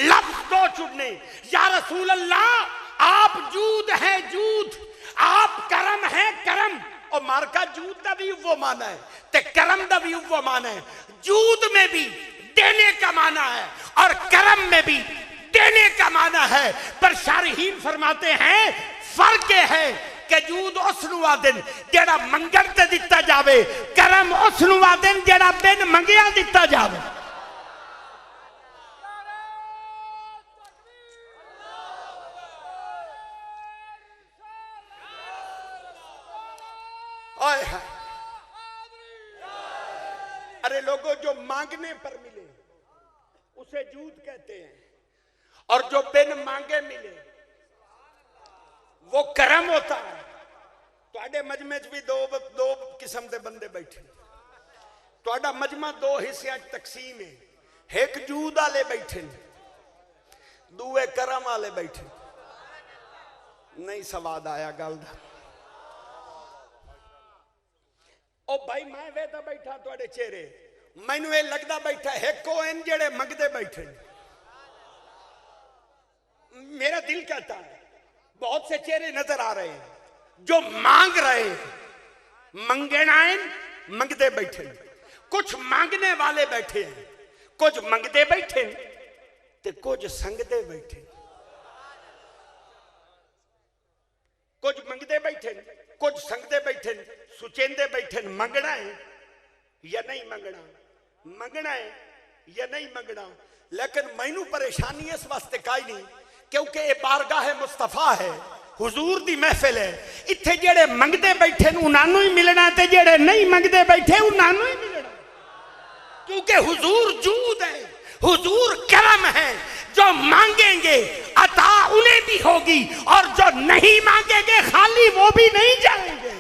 लफ्ज दो छुड़ने। या रसूल अल्लाह, आप जूद हैं, जूद, आप करम है, करम। और मार्का जूद का भी वो माना है, ते करम का भी वो माना है। जूद में भी देने का माना है और करम में भी देने का माना है। पर शारहीन फरमाते हैं फर्क है कि जूद उसनू आदन जेड़ा मंगण ते दिता जावे, करम उसनू आदन जेड़ा बिन मंगिया दिता जावे। अरे लोगों, जो मांगने पर मिले उसे जूद कहते हैं, और जो बिन मांगे मिले वो करम होता है। तुहाडे मजमे च भी दो किस्म के बंदे बैठे। तुहाडा मजमा दो हिस्सों तकसीम है, एक जूद वाले बैठे, दूए करम वाले बैठे। नहीं सवाद आया गल दा। ओ भाई, मैं वेदा बैठा तुहाडे चेहरे, मैनू ये लगता बैठा है को इन जेड़े मंगते बैठे। मेरा दिल कहता है बहुत से चेहरे नजर आ रहे हैं जो मांग रहे हैं, मंगेनाइन मंगते बैठे। कुछ मांगने वाले बैठे हैं, कुछ मंगते बैठे ते कुछ संगते बैठे। कुछ मंगते बैठे, कुछ संगते बैठे, सुचेंदे बैठे। मंगना है या नहीं मंगना, मंगना है या नहीं मंगना। लेकिन मैनू परेशानी इस वास्ते काई नहीं, क्योंकि ये बारगाह मुस्तफा है, हुजूर दी महफिल है। इत्थे जेड़े मंगते बैठे उन्होंने ही मिलना, ते जेड़े नहीं मंगते बैठे उन्होंने ही मिलना। क्योंकि हुजूर जूद है, हुजूर करम है। जो मांगेंगे अता उन्हें भी होगी, और जो नहीं मांगेंगे खाली वो भी नहीं जाएंगे।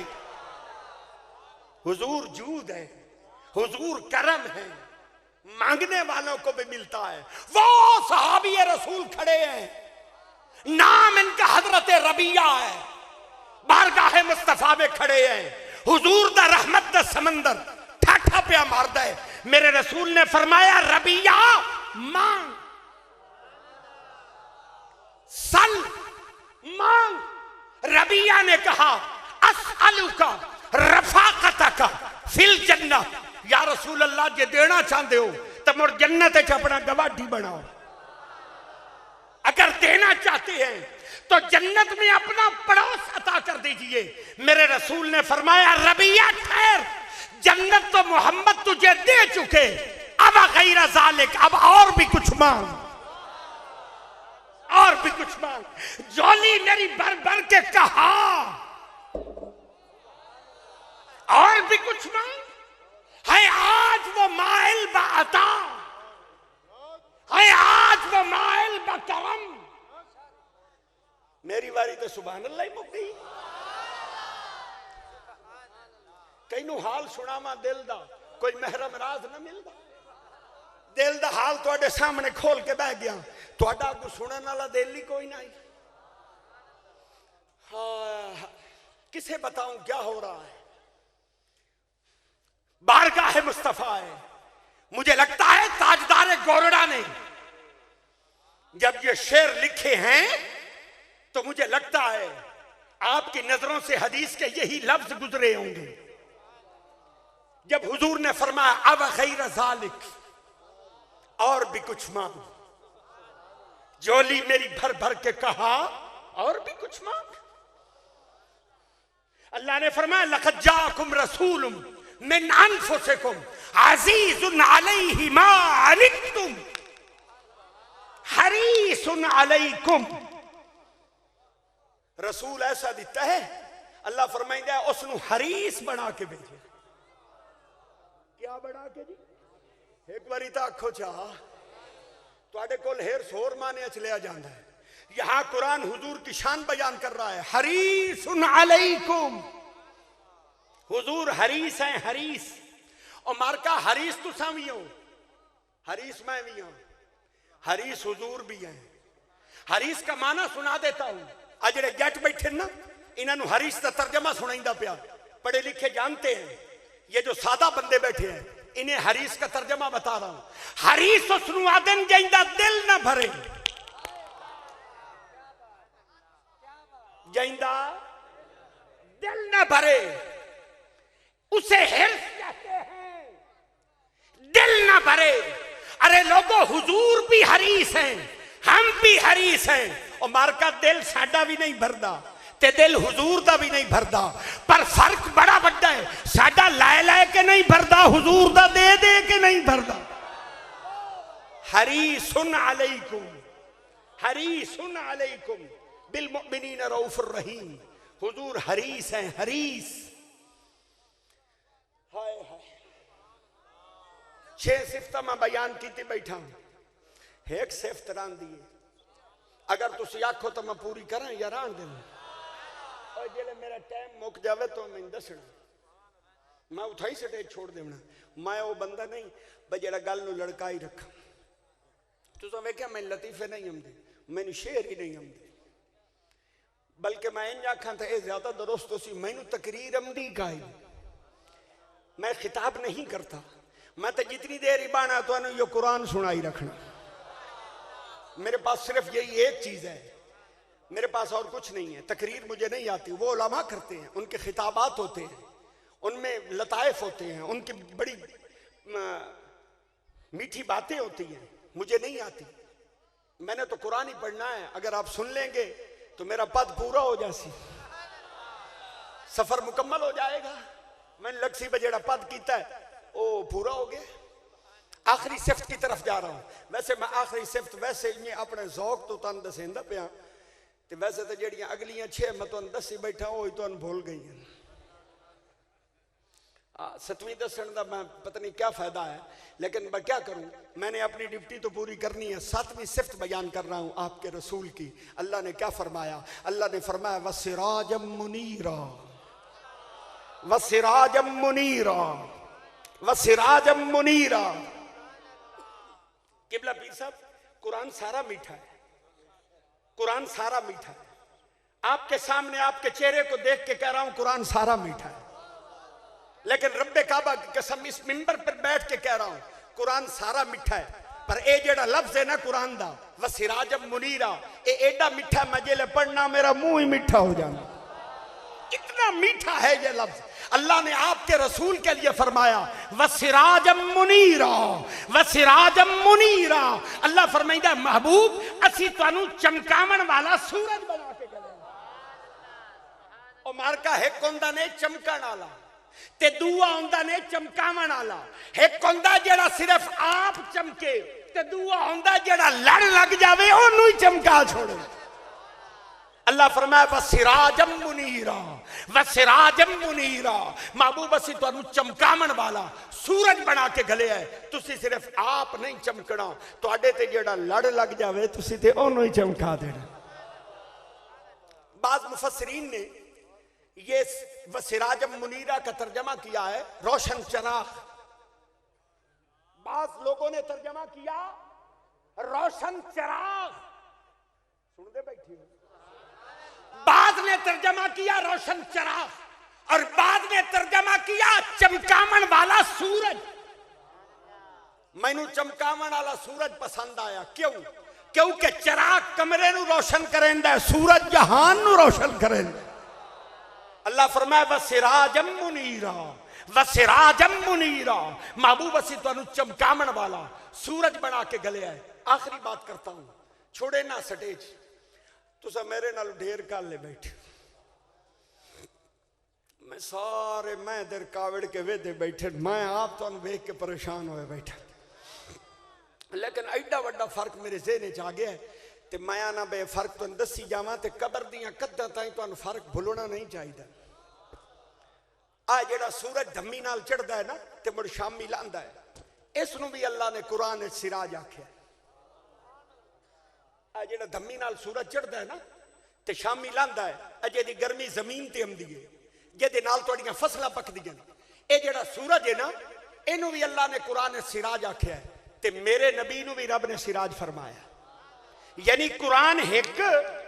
हुजूर जूद है, हुजूर करम है, मांगने वालों को भी मिलता है। वो सहाबी रसूल खड़े हैं, नाम इनका हजरत रबिया है, बारगाह मुस्तफा में खड़े हैं। हुजूर दा रहमत दा समंदर ठाठा पे मारदा है। मेरे रसूल ने फरमाया रबिया मांग, सल मांग। रबिया ने कहा अस्अलुका रफाकतका फिल जन्नत। या रसूल अल्लाह, जे देना चाहते हो तो मुड़ जन्नत अपना गवाही बनाओ। अगर देना चाहते हैं तो जन्नत में अपना पड़ोस अता कर दीजिए। मेरे रसूल ने फरमाया रबिया ठहर, जन्नत तो मोहम्मद तुझे दे चुके, अब गैर ज़ालिक, अब और भी कुछ मांग, और भी कुछ मांग। जोली मेरी भर भर के कहा और भी कुछ मांग है। आज वो माइल बाता है, आज वो माइल बकरम। मेरी बारी तो सुभान अल्लाह ही मुक गई। कईनू हाल सुनावा दिल दा, कोई महरम राज ना मिलता। दिल दा हाल तुहाडे सामने खोल के बह गया, तुहाडा को सुनने वाला दिल ही कोई नहीं। हाँ, किसे बताऊं क्या हो रहा है। बारगाह मुस्तफा है। मुझे लगता है ताजदार गोरडा ने जब ये शेर लिखे हैं तो मुझे लगता है आपकी नजरों से हदीस के यही लफ्ज गुजरे होंगे जब हुजूर ने फरमाया अब खैर ज़ालिक, और भी कुछ मांग। झोली मेरी भर भर के कहा और भी कुछ मांग। अल्लाह ने फरमाया लक़द जाअकुम रसूलुम मिन अनफुसिकुम अज़ीज़ुन अलैहि मा अनित्तुम हरीसुन अलैकुम। रसूल ऐसा दिता है, अल्लाह फरमाइंदा उसनु हरीस बना के भेजे। क्या बना के जी? एक बारी तो आखो चाह तुहाडे कोल हेर सोर माने चलिया जाता है। यहां कुरान हुजूर की शान बयान कर रहा है, हरीसुन अलैकुम। हुजूर हरीस हैं, हरीस। और मारका हरीस तुसा भी हो, हरीस मैं भी हूं, हरीस हुजूर भी हैं। हरीस का माना सुना देता हूं। आज जेडे गेट बैठे ना इन्होंने हरीस का तर्जमा सुनाइंदा पिया। पढ़े लिखे जानते हैं, ये जो सादा बंदे बैठे हैं इन्हें हरीस का तर्जमा बता रहा हूं। हरीस उसनु आदन जाइंदा दिल ना भरे, जाइंदा दिल ना भरे उसे हिर्स कहते हैं, दिल ना भरे। अरे लोगों, हुजूर भी हरीस हैं, हम भी हरीस हैं। और मारका दिल साडा भी नहीं भरदा ते दिल हुजूर दा भी नहीं भरदा, पर फर्क बड़ा बड़ा है। साडा लाए लाए के नहीं भरदा, हुजूर दा दे दे के नहीं भरदा। हरीसुन अलैकुम, हरीसुन अलैकुम बिल मुमिनीन रऊफुर रहीम। हुजूर हरीस हैं, हरीस। हाय हाय, 6 सिफत मैं बयान की बैठा हूं। एक सिफत रान दिए, अगर तुम आखो तो मैं पूरी करा या रान दे। और जेले मेरा टाइम मुक जावे तो मैं दसना, मैं उठाई स्टेज छोड़ देना। मैं वो बंदा नहीं भाई जेड़ा गल नूं लड़काई रखा। तुसां वेख्या मैं लतीफे नहीं आंदे, मैनू शेर ही नहीं आंदे, बल्कि मैं इंज आखां तो यह ज्यादा दुरुस्त सी। मैनू तकरीर आंदी काई, मैं खिताब नहीं करता। मैं तो जितनी देर ही बाना तो यो कुरान सुनाई रखना। मेरे पास सिर्फ यही एक चीज है, मेरे पास और कुछ नहीं है। तकरीर मुझे नहीं आती, वो उलमा करते हैं, उनके खिताबात होते हैं, उनमें लताइफ होते हैं, उनकी बड़ी मीठी बातें होती हैं, मुझे नहीं आती। मैंने तो कुरान ही पढ़ना है। अगर आप सुन लेंगे तो मेरा पद पूरा हो जासी, सफर मुकम्मल हो जाएगा। मैंने लक्सी बजेड़ा पद किया है वो पूरा हो गया। आखिरी सिफ्त की तरफ जा रहा हूं। वैसे मैं आखिरी सिफ्त वैसे इन्हें अपने ज़ौक तो तुहानू दसेंदा पिया, ते वैसे तो जड़ियां अगलियां 6 मैं तुहानू दसी बैठा वो ही तुहानू भूल गई हैं। 7वीं दसन का मैं पता नहीं क्या फायदा है, लेकिन मैं क्या करूं, मैंने अपनी ड्यूटी तो पूरी करनी है। 7वीं सिफ्त बयान कर रहा हूं आपके रसूल की। अल्लाह ने क्या फरमाया? अल्लाह ने फरमाया वसिराजम मुनीरा, वसिराजम मुनीरा, वसिराजम मुनीरा। किबला पीर साहब, कुरान सारा मीठा है, कुरान सारा मीठा है। आपके सामने आपके चेहरे को देख के कह रहा हूं कुरान सारा मीठा है, लेकिन रब्बे काबा की कसम इस मिंबर पर बैठ के कह रहा हूं कुरान सारा मीठा है। पर ए जेड़ा लफ्ज है ना कुरान दा, वसिराजम मुनीरा, ए एडा मीठा मैं जेले पढ़ना मेरा मुंह ही मीठा हो जाना, इतना मीठा है ये लफ्ज। अल्लाह ने आपके रसूल के लिए फरमाया वसिराजम मुनीरा, वसिराजम मुनीरा। अल्लाह फरमाइंदा महबूब असी तुहानू चमकावन वाला सूरज बना के गए। ओ मारका एक होंदा ने चमकण वाला ते दूआ होंदा ने चमकावन वाला। एक होंदा जेड़ा सिर्फ आप चमके ते दूआ होंदा जेड़ा लड़ लग जावे ओनू ही चमका छोड़े। अल्लाह फरमाया वसिराजम मुनीरा, वसिराजम मुनीरा। महबूब असी तुहानू चमकावन वाला सूरज बना के गले है। तुसी सिर्फ आप नहीं चमकना, तुहाडे ते जेड़ा लड़ लग जावे तुसी ते ओनू ही चमका देना। बाज़ मुफस्सिरीन ने ये वसिराजम मुनीरा का तर्जमा किया है रोशन चराग। बाज़ लोगों ने तर्जमा किया रोशन चराग, सुन दे बैठी हो। बाद ने तर्जमा किया रोशन चराग। और बाद में तर्जमा किया चमकावन वाला सूरज। मैनू चमकावन वाला सूरज पसंद आया। क्यों? क्योंकि चिराग कमरे नू रोशन करेंदा, सूरज जहान नू रोशन करेंदा। अल्लाह फरमाए वसिराजम मुनीरा, वसिराजम मुनीरा, महबूब असी तुहानू चमकावन वाला सूरज बना के गले आए। आखिरी बात करता हूं, छोड़े ना स्टेज। तुसा मेरे नाल ढेर कर ले बैठे, मैं सारे मैं देर कावड़ के वेदे बैठे, मैं आप तुहानू वेख के परेशान होए बैठा। लेकिन एडा वड्डा फर्क मेरे ज़हन च आ गया ते मैं ना बे फर्क तुहानू दसी जावां ते कबर दियां कद्दां ताईं तुहानू फर्क भुलना नहीं चाहिए। आ जेड़ा सूरज धम्मी नाल चढ़दा है ना ते मुड़ शामी लांदा है, इसनू भी अल्लाह ने कुरान विच सिराज आख्या। आ जेड़ा धम्मी नाल सूरज चढ़दा है ना ते शामी लांदा है, अजे दी गर्मी जमीन ते आंदी है, जेदे नाल तुहाडियां फसलां पकदियां ने। ए जेड़ा सूरज है ना, इनू भी अल्लाह ने कुरान विच सिराज आख्या है ते मेरे नबी नू भी रब ने सिराज फरमाया। यानी कुरान एक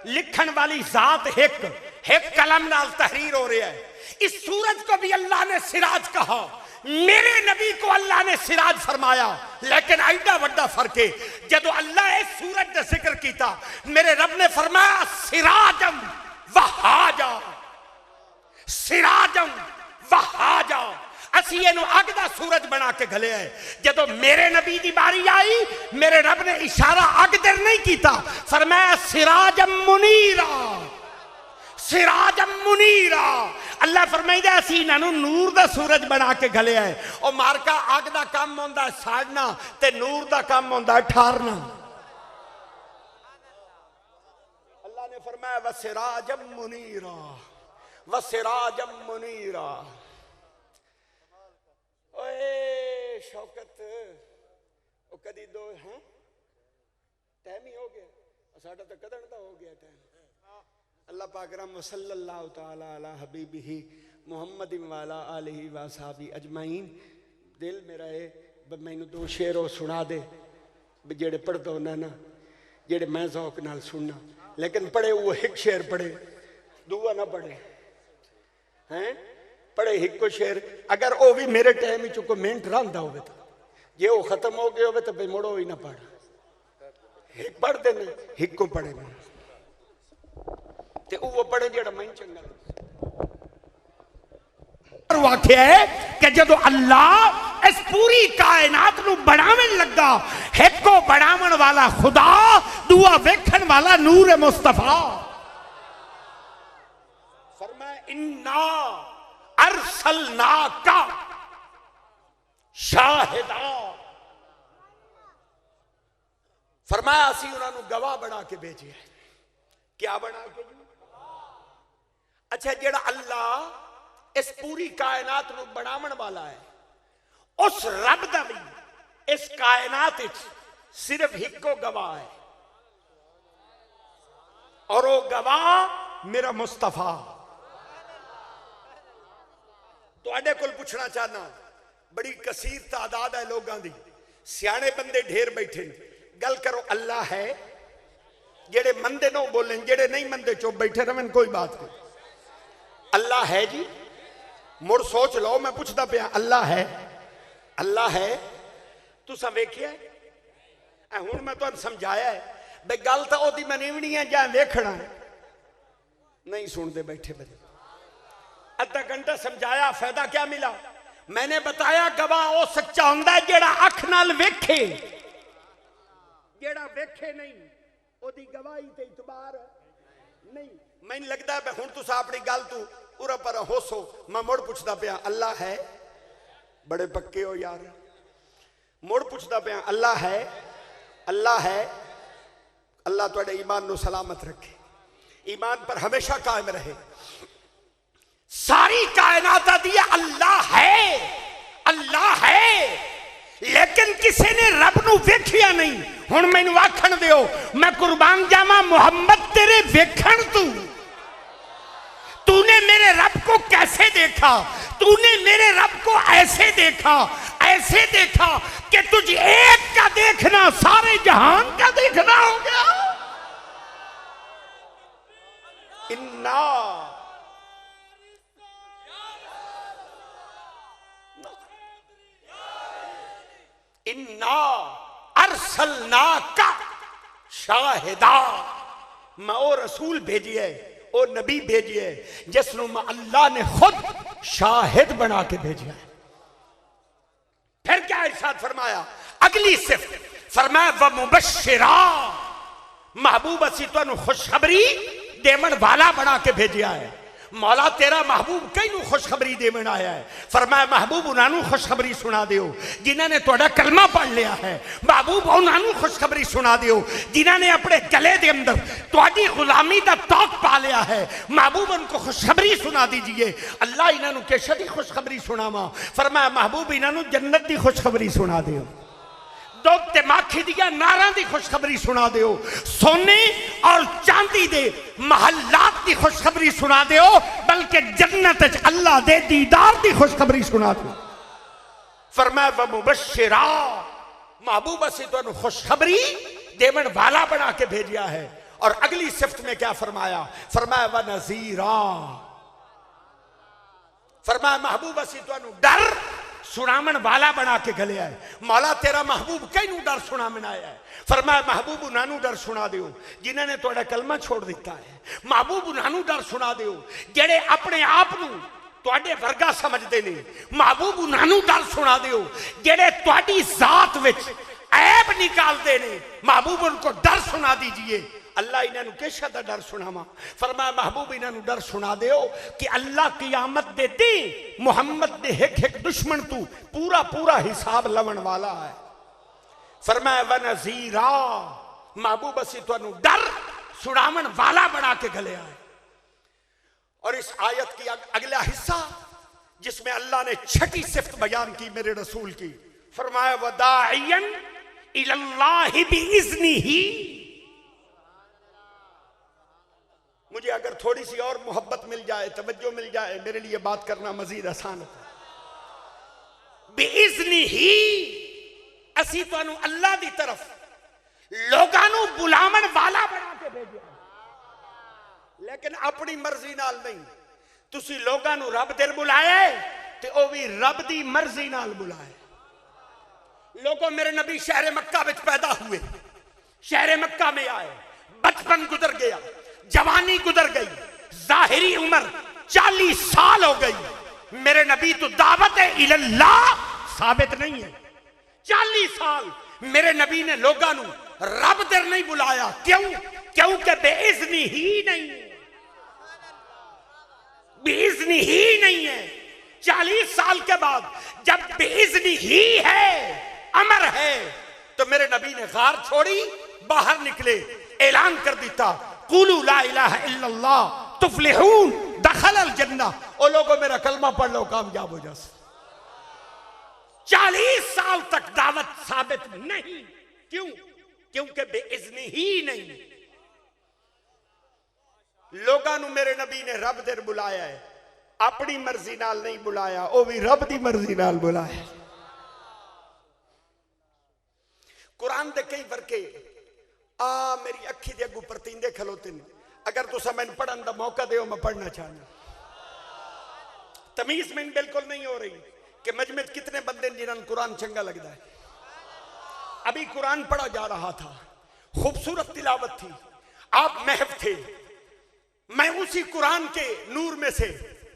लिखन वाली जात, एक कलम नाल तहरीर हो रहा है। इस सूरज को भी अल्लाह ने सिराज कहा, मेरे नबी को अल्लाह ने सिराज फरमाया। लेकिन एडा वड्डा फर्क है, जदों अल्लाह इस सूरज का जिक्र किया, मेरे रब ने फरमाया सिराजम वहाजा, सिराजम वहाजा। असी इनू अग दा सूरज बना के घले है। जदों मेरे नबी की बारी आई, मेरे रब ने इशारा अग दर नहीं किया, फरमाया सिराजम मुनीरा, सिराजम मुनीरा। अल्लाह फरमाइंदा असी इन्हां नूर दा सूरज बना के घले है। और मारका अग दा काम होंदा है साड़ना ते नूर दा काम होंदा है ठारना। अल्लाह ने फरमाया वसिराजम मुनीरा, वसिराजम मुनीरा। ओए शौकत, ओ कदी दो हैं टाइम ही हो गया, साडा तो कदन दा हो गया टाइम। अल्लाह पाक रम सल्लल्लाहु तआला अला हबीबिही मुहम्मद वाला आलिही व सहाबी अजमाइन। दिल मेरा है मैनू दो शेर ओ सुना दे जेड़े पढ़दा होना ना, जेड़े मैं ज़ौक नाल सुनना। लेकिन पढ़े वो एक शेर पढ़े, दूआ ना पढ़े हैं। पढ़े एक को शेर, अगर वो भी मेरे टाइम को मिनट रहा हो तो जे वो खत्म हो गए हो तो भाई मुड़ो ही ना पढ़, एक पढ़ देना, एक को पढ़े मैं ते वो पढ़े जेड़ा मैं चंगा। वाक़या है कि जदों अल्लाह इस पूरी कायनात नू बनावन लगा, एक को बनावन वाला खुदा, दुआ वेखन वाला नूर मुस्तफा। फरमाया इन्ना अरसलनाका शाहिदा, फरमाया असी उन्होंने गवाह बना के भेजे। क्या बना के? अच्छा, जेड़ा अल्लाह इस पूरी कायनात नू बनावन वाला है, उस रब दा भी इस कायनात सिर्फ हिको गवाह है, और वो गवाह मेरा मुस्तफा। तुहाडे कोल पूछना चाहना, बड़ी कसीर तादाद है लोगों की, सियाने बंदे ढेर बैठे, गल करो अल्लाह है। जेड़े मंदे नो बोले, जेड़े नहीं मंदे चुप बैठे रवन, कोई बात नहीं। अल्लाह है जी, मुड़ सोच लो, मैं पूछता पिया अल्लाह है, अल्लाह है। तुसा वेखिया हुण मैं तुहानू समझाया है बे गल तो ओदी मनीवनी है जां वेखना है, नहीं सुनते बैठे बजे। अद्धा घंटा समझाया, फायदा क्या मिला? मैंने बताया गवाह वो सच्चा हुंदा है जेड़ा अख नाल वेखे, जेड़ा वेखे नहीं ओदी गवाही ते इतबार नहीं। मैनूं लगदा है हुण तुसां अपनी गल तू उरा पर होसो, मैं मुड़ पुछदा पिया अल्लाह है, बड़े पक्के हो यार। मुड़ पुछदा पिया अल्लाह है, अल्लाह है। अल्लाह तुहाडे ईमान नूं सलामत रखे, ईमान पर हमेशा कायम रहे। सारी कायनात दी अल्लाह है, अल्लाह है, लेकिन किसी ने रब नूं वेखिया नहीं। हुण मैनूं आखण दिओ, मैं कुर्बान जावां मुहम्मद तेरे वेखण तूने मेरे रब को कैसे देखा? तूने मेरे रब को ऐसे देखा, ऐसे देखा कि तुझ एक का देखना सारे जहान का देखना हो गया। इन्ना इन्ना अरसलनाका शाहिदा, मैं ओ रसूल भेजिए, ओ नबी भेजिए जिसनों मैं अल्लाह ने खुद शाहिद बना के भेजा है। फिर क्या इरशाद फरमाया अगली सिफ्त, फरमाया व मुबश्शिरा, महबूब असी तुहानू खुशखबरी देवन वाला बना के भेजा है। मौला तेरा महबूब कई खुशखबरी देवन आया है। फरमाया महबूब उन्होंने खुशखबरी सुना दियो जिन्होंने तुहाडा कलमा पढ़ लिया है। महबूब उन्होंने खुशखबरी सुना दियो जिन्होंने अपने गले के अंदर तुहाडी गुलामी का तौक पा लिया है। महबूब उनको खुशखबरी सुना दीजिए। अल्लाह इन्होंने किस दी खुशखबरी सुनावा? फरमाया महबूब इन्होंने जन्नत की खुशखबरी सुना दियो, दुध ते माखी दिया नारां दी खुशखबरी सुना दियो, सोने और चांदी दे महल्लात की खुशखबरी सुना दियो, बल्कि जन्नत च अल्लाह दे दीदार की खुशखबरी सुना दियो। फरमाया व मुबश्शिरा, महबूब असी तुहानू खुशखबरी देवन वाला बना के भेजा है। और अगली सिफ्त में क्या फरमाया? फरमाया व नज़ीरा, फरमाया महबूब असी तुहानू डर सुनामन वाला बना के गले आए। मौला तेरा महबूब कई डर सुनामन आया है। फरमाया महबूब उन्होंने डर सुना दियो जिन्होंने तुहाडा कलमा छोड़ दिता है। महबूब उन्होंने डर सुना दियो जेड़े अपने आप नू तुहाडे वर्गा समझते ने। महबूब उन्होंने डर सुना दियो जेड़े तुहाडी जात विच ऐब निकालते ने। महबूब उनको डर सुना दीजिए। अल्लाह इन्होंने किस का डर सुनावा? फरमाया महबूब इन्होंने डर सुना दियो कि अल्लाह कियामत दे दिन मुहम्मद दे एक एक दुश्मन तू पूरा पूरा हिसाब लवन वाला है। फरमाया व नज़ीरा, महबूब असी तुहानू डर सुनावन वाला बना के गले आए। और इस आयत की अगला हिस्सा जिसमें अल्लाह ने छठी सिफ्त बयान की मेरे रसूल की, फरमाया वदाइयन इलल्लाहि बिइज़्निही। मुझे अगर थोड़ी सी और मोहब्बत मिल जाए, तवज्जो मिल जाए, मेरे लिए बात करना मजीद आसान होता है। बिइज़्निही, असी तुहानू अल्लाह दी तरफ लोगां नू बुलावन वाला बना के भेजा, लेकिन अपनी मर्जी नाल नहीं। तुसी लोगां नू रब दे बुलाए ते ओ भी रब दी मर्जी नाल बुलाए। लोगों, मेरे नबी शहर मक्का विच पैदा हुए, शहर मक्का में आए, बचपन गुजर गया, जवानी गुजर गई, जाहिरी उम्र 40 साल हो गई। मेरे नबी तो दावत इल्लाह साबित नहीं है। 40 साल मेरे नबी ने लोगों नू रब दर नहीं बुलाया। क्यों? क्योंकि बेइज़्नी ही नहीं है, बेइज़्नी ही नहीं है। 40 साल के बाद जब बेइज़्नी ही है, अमर है, तो मेरे नबी ने गार छोड़ी, बाहर निकले, ऐलान कर दिता कुलू ला इलाहा इल्लल्लाह तुफ्लिहून दखलल जन्नह। ओ लोगों, मेरा कलमा पढ़ लो, कामयाब हो जा। 40 साल तक दावत साबित नहीं। क्यों? क्योंकि बेइज़्नी ही नहीं। लोगों नू मेरे नबी ने रब दे बुलाया है, अपनी मर्जी नाल नहीं बुलाया, ओ भी रब दी मर्जी नाल बुलाया। कुरान दे कई वर्के मेरी अखी दे अगू परतींदे खलोते ने। अगर तुसा मैंने पढ़न का मौका दो, मैं पढ़ना चाहना। तमीज मैंने बिल्कुल नहीं हो रही कि मजमे कितने बंदे जिन्होंने कुरान चंगा लगता है। अभी कुरान पढ़ा जा रहा था, खूबसूरत तिलावत थी, आप महव थे। मैं उसी कुरान के नूर में से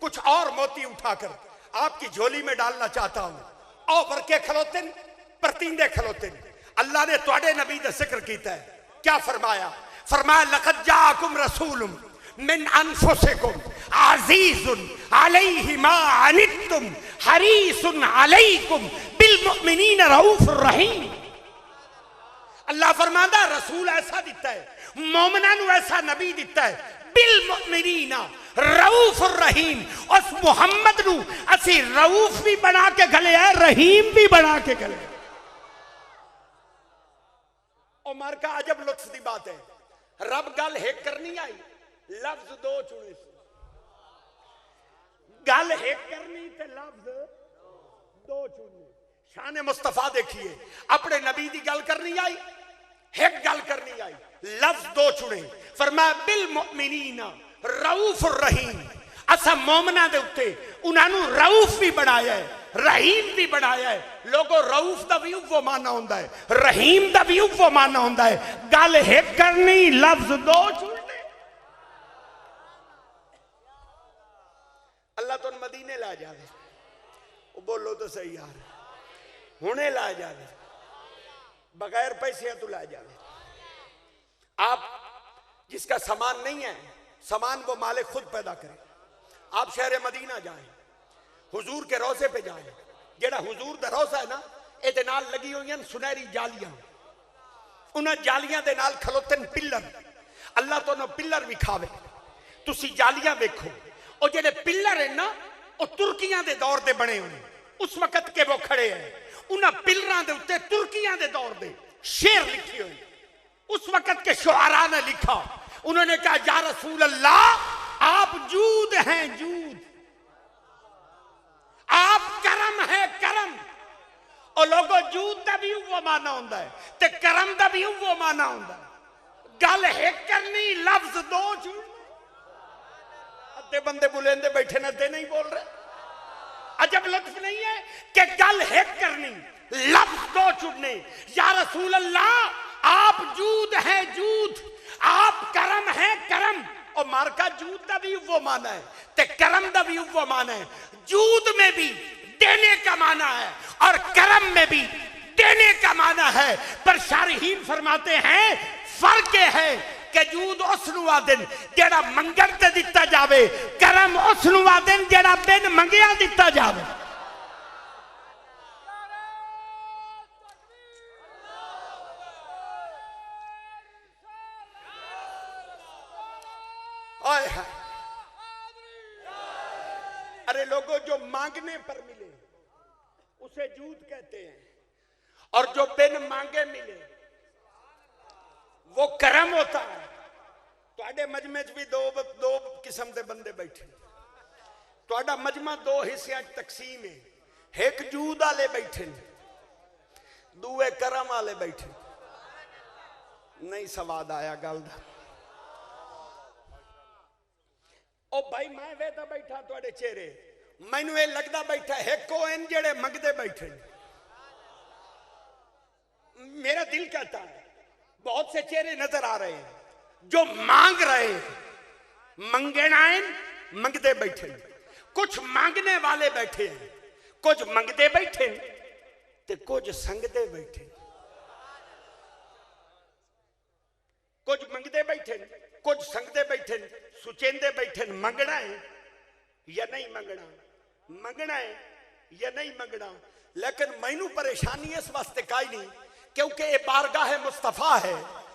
कुछ और मोती उठाकर आपकी झोली में डालना चाहता हूं। और वर्के खलोते परतींदे खलोते। अल्लाह ने तुहाडे नबी का जिक्र किया है। क्या फरमाया? फरमाया लक़द जाअकुम रसूलुम मिन अनफुसिकुम अज़ीज़ुन अलैहि मा अनित्तुम हरीसुन अलैकुम बिल मुमिनीना रऊफुर रहीम। अल्लाह फरमाता है रसूल ऐसा दिता है, मोमिना नू ऐसा नबी दिता है, बिल मुमिनीना रऊफुर रहीम। उस मुहम्मद नू असी रऊफ भी बना के गले है, रहीम भी बना के गले। उमर का अजब लुत्फ की बात है, रब गल एक करनी आई, लफ्ज दो चुने। गल एक करनी ते लफ्ज दो चुने। शान मुस्तफा देखिए, अपने नबी की गल करनी आई, एक गल करनी आई, लफ्ज दो चुने। फरमाया बिल मुमिनीना रऊफुर रहीम। असा मोमना दे उत्ते उन्होंने रऊफ भी बनाया है, रहीम भी बनाया है। लोगों रऊफ दा भी वो माना होता है, रहीम दा भी वो माना होता है। गल एक करनी लफ्ज दो छुड़ने। अल्लाह तो मदीने ला जावे, बोलो तो सही यार, हुने ला जावे, बगैर पैसे तो ला जावे। आप जिसका सामान नहीं है, सामान वो मालिक खुद पैदा करे। आप शहर मदीना जाए, हुजूर के रोजे पे जाए, जेड़ा हुजूर दा रोजा है ना, ए नाल लगी हुई हैं सुनहरी जालियां, उन्हां जालियां दे नाल खलोते पिलर। अल्लाह तो ना पिलर विखावे, तुसी जालियां देखो। और जेड़े पिलर है ना, वो तुर्कियां दे दौर दे बने हुए, उस वक्त के वो खड़े हैं। उन्हां पिलरां दे उत्ते तुर्कियां दे दौर दे शेर लिखे हुए। उस वक्त के शुआरा ने लिखा, उन्होंने कहा या रसूल अल्लाह, आप जूद हैं, जूद, आप करम है, करम। और लोगों जूद का भी वो माना होता है, ते करम का भी वो माना होता है। गल एक करनी लफ्ज दो छुड़ने। अद्धे बंदे बुलेंदे बैठे न, अद्धे नहीं बोल रहे। अजब लफ्ज नहीं है कि गल एक करनी लफ्ज दो छुड़ने। या रसूल अल्लाह, आप जूद हैं, जूद, आप करम है, करम। और मार्का जूद का भी वो माना है, ते करम का भी वो माना है। जूद में भी देने का माना है और करम में भी देने का माना है। पर शारहीन फरमाते हैं फर्क है कि जूद उसनु आदन जेड़ा मंगण ते दिता जावे, करम उसनु आदन जेड़ा बिन मंगिया दिता जावे। अरे लोगों, जो मांगने पर मिले उसे जूद कहते हैं, और जो बिन मांगे मिले वो करम होता है। तुहाडे मजमे च भी दो किस्म के बंदे बैठे। तुहाडा मजमा दो हिस्सों तकसीम है, एक जूद वाले बैठे, दूए करम वाले बैठे। नहीं सवाद आया गल दा। ओ भाई, मैं वेदा बैठा तुहाडे चेहरे, मैनू ये लगता बैठा है को इन जेड़े मंगते बैठे। मेरा दिल कहता है बहुत से चेहरे नजर आ रहे हैं जो मांग रहे हैं, मंगेनाइन मंगते बैठे। कुछ मांगने वाले बैठे हैं, कुछ मंगते बैठे ते कुछ संगते बैठे। कुछ मंगते बैठे, कुछ संगते बैठे, सुचेंदे बैठे। मंगना है या नहीं मंगना, मंगना है या नहीं मंगना। लेकिन मैनू परेशानी इस वास्ते काई नहीं, क्योंकि ये बारगाह मुस्तफा है,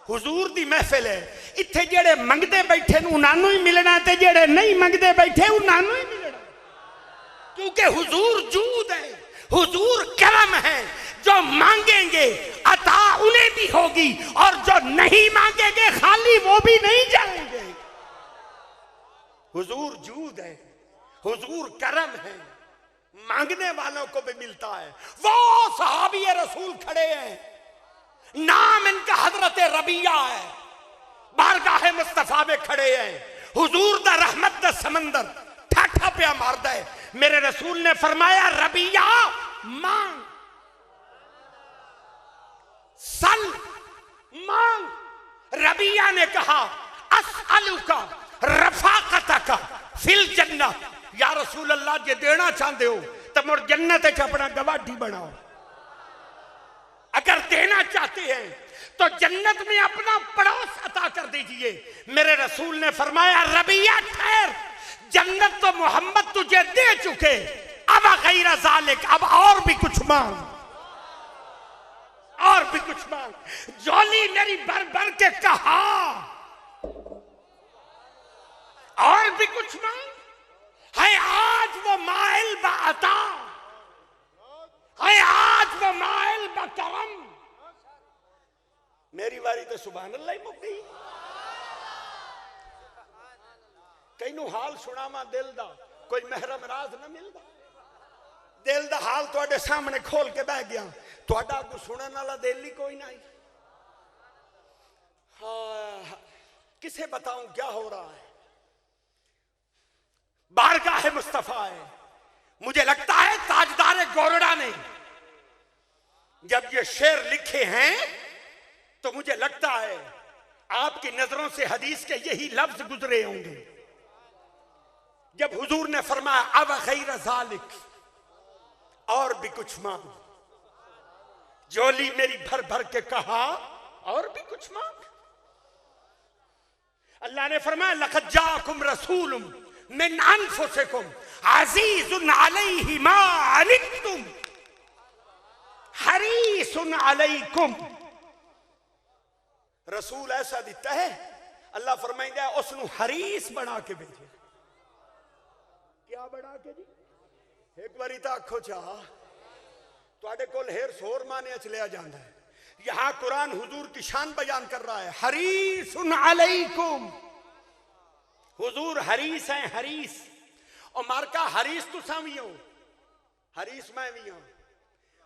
हुजूर दी महफिल है। इत्थे जेड़े मंगते बैठे उन्होंने ही मिलना, ते जेड़े नहीं मंगते बैठे उन्होंने ही मिलना। क्योंकि हुजूर जूद है, हुजूर करम है। जो मांगेंगे अता उन्हें भी होगी, और जो नहीं मांगेंगे खाली वो भी नहीं जाएंगे। हुजूर जूद है, हुजूर करम है, मांगने वालों को भी मिलता है। वो सहाबी रसूल खड़े हैं, नाम इनका हजरत रबिया है, बारगाह मुस्तफा में खड़े हैं। हुजूर दा रहमत दा समंदर ठाठा पे मारदा है। मेरे रसूल ने फरमाया रबिया मांग, सल मांग। रबिया ने कहा असअलुका रफाकतका फिल जन्नत। या रसूल अल्लाह, जे देना चाहते हो तो मुड़ जन्नत अपना गवाही बनाओ। अगर देना चाहते हैं तो जन्नत में अपना पड़ोस अता कर दीजिए। मेरे रसूल ने फरमाया रबिया ठहर, जन्नत तो मोहम्मद तुझे दे चुके, अब गैर ज़ालिक, अब और भी कुछ मांग, और भी कुछ मांग। जोली मेरी भर भर के कहा और भी कुछ मांग है। आज वो माइल बाता है, आज वो माइल बकरम। मेरी बारी तो सुभान अल्लाह ही मुक गई। कईनू हाल सुनावा दिल दा, कोई महरम राज ना मिलता। दिल दा हाल तुहाडे सामने खोल के बह गया, तुहाडा को सुनने वाला दिल ही कोई नहीं। हाँ, किसे बताऊं क्या हो रहा है। बारगाह मुस्तफा है, मुझे लगता है ताजदार गौरडा ने जब ये शेर लिखे हैं तो मुझे लगता है आपकी नजरों से हदीस के यही लफ्ज गुजरे होंगे जब हुजूर ने फरमाया अब गैर ज़ालिक, और भी कुछ मांग। झोली मेरी भर भर के कहा और भी कुछ मांग। अल्लाह ने फरमाया लक़द जाअकुम रसूलुम मिन अनफुसिकुम अज़ीज़ुन अलैहि मा अनित्तुम हरीसुन अलैकुम। रसूल ऐसा दिता है, अल्लाह फरमाइंदा उसनु हरीस बना के भेजे। क्या बना के जी? एक बारी तो आखो चाह तुहाडे कोल हेर सोर माने च लिया जाता है। यहां कुरान हुजूर की शान बयान कर रहा है, हरीसुन अलैकुम। हुजूर हरीस हैं, हरीस। और मारका हरीस तुसा भी हो, हरीस मैं भी हूं,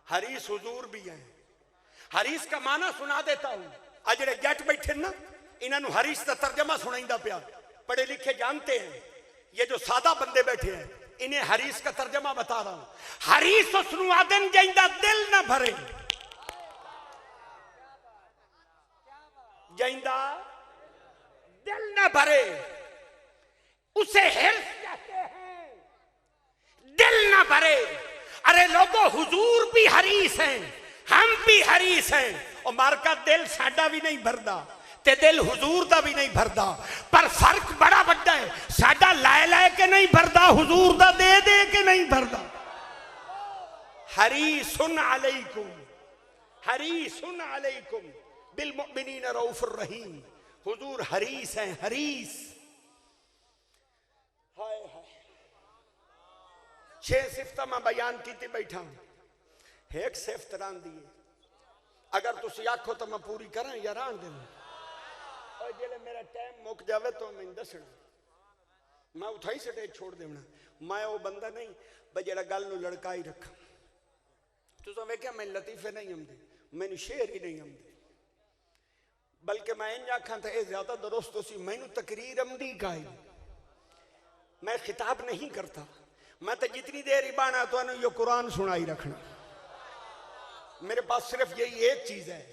हरीस हुजूर भी हैं। हरीस का माना सुना देता हूं। आज जेडे जट बैठे ना इन्होंने हरीस का तर्जमा सुनाइंदा पिया। पढ़े लिखे जानते हैं, ये जो सादा बंदे बैठे हैं इन्हें हरीस का तर्जमा बता रहा हूं। हरीस उसनु आदन जाइंदा दिल ना भरे, जाइंदा दिल ना भरे, उसे हिर्स कहते हैं, दिल ना भरे। अरे लोगों, हुजूर भी हरीस हैं, हम भी हरीस हैं। और मारका दिल साडा भी नहीं भरदा ते दिल हुजूर दा भी नहीं भरदा, पर फर्क बड़ा बड़ा है। साडा लाए लाए के नहीं भरदा, हुजूर दा दे दे के नहीं भरदा। हरीसुन अलैकुम, हरीसुन अलैकुम बिल मुमिनीन रऊफुर रहीम। हुजूर हरीस हैं, हरीस। हाय हाय 6 सिफत मैं बयान की बैठा हूं। एक सिफत रान दी अगर तुम आखो तो मैं पूरी करा या रान देना। और जेले मेरा टाइम मुक जावे तो मैं दसना, मैं उठा ही स्टेज छोड़ देना। मैं वो बंदा नहीं भाई जेड़ा गल नूं लड़काई रखा। तुसा वेख्या मैं लतीफे नहीं आंदे, मैनू शेर ही नहीं आंदे, बल्कि मैं इंज आखां तो यह ज्यादा दुरुस्त सी। मैनू तकरीर आंदी गाई, मैं खिताब नहीं करता। मैं तो जितनी देर ही बाना तो ये कुरान सुनाई रखना। मेरे पास सिर्फ यही एक चीज है,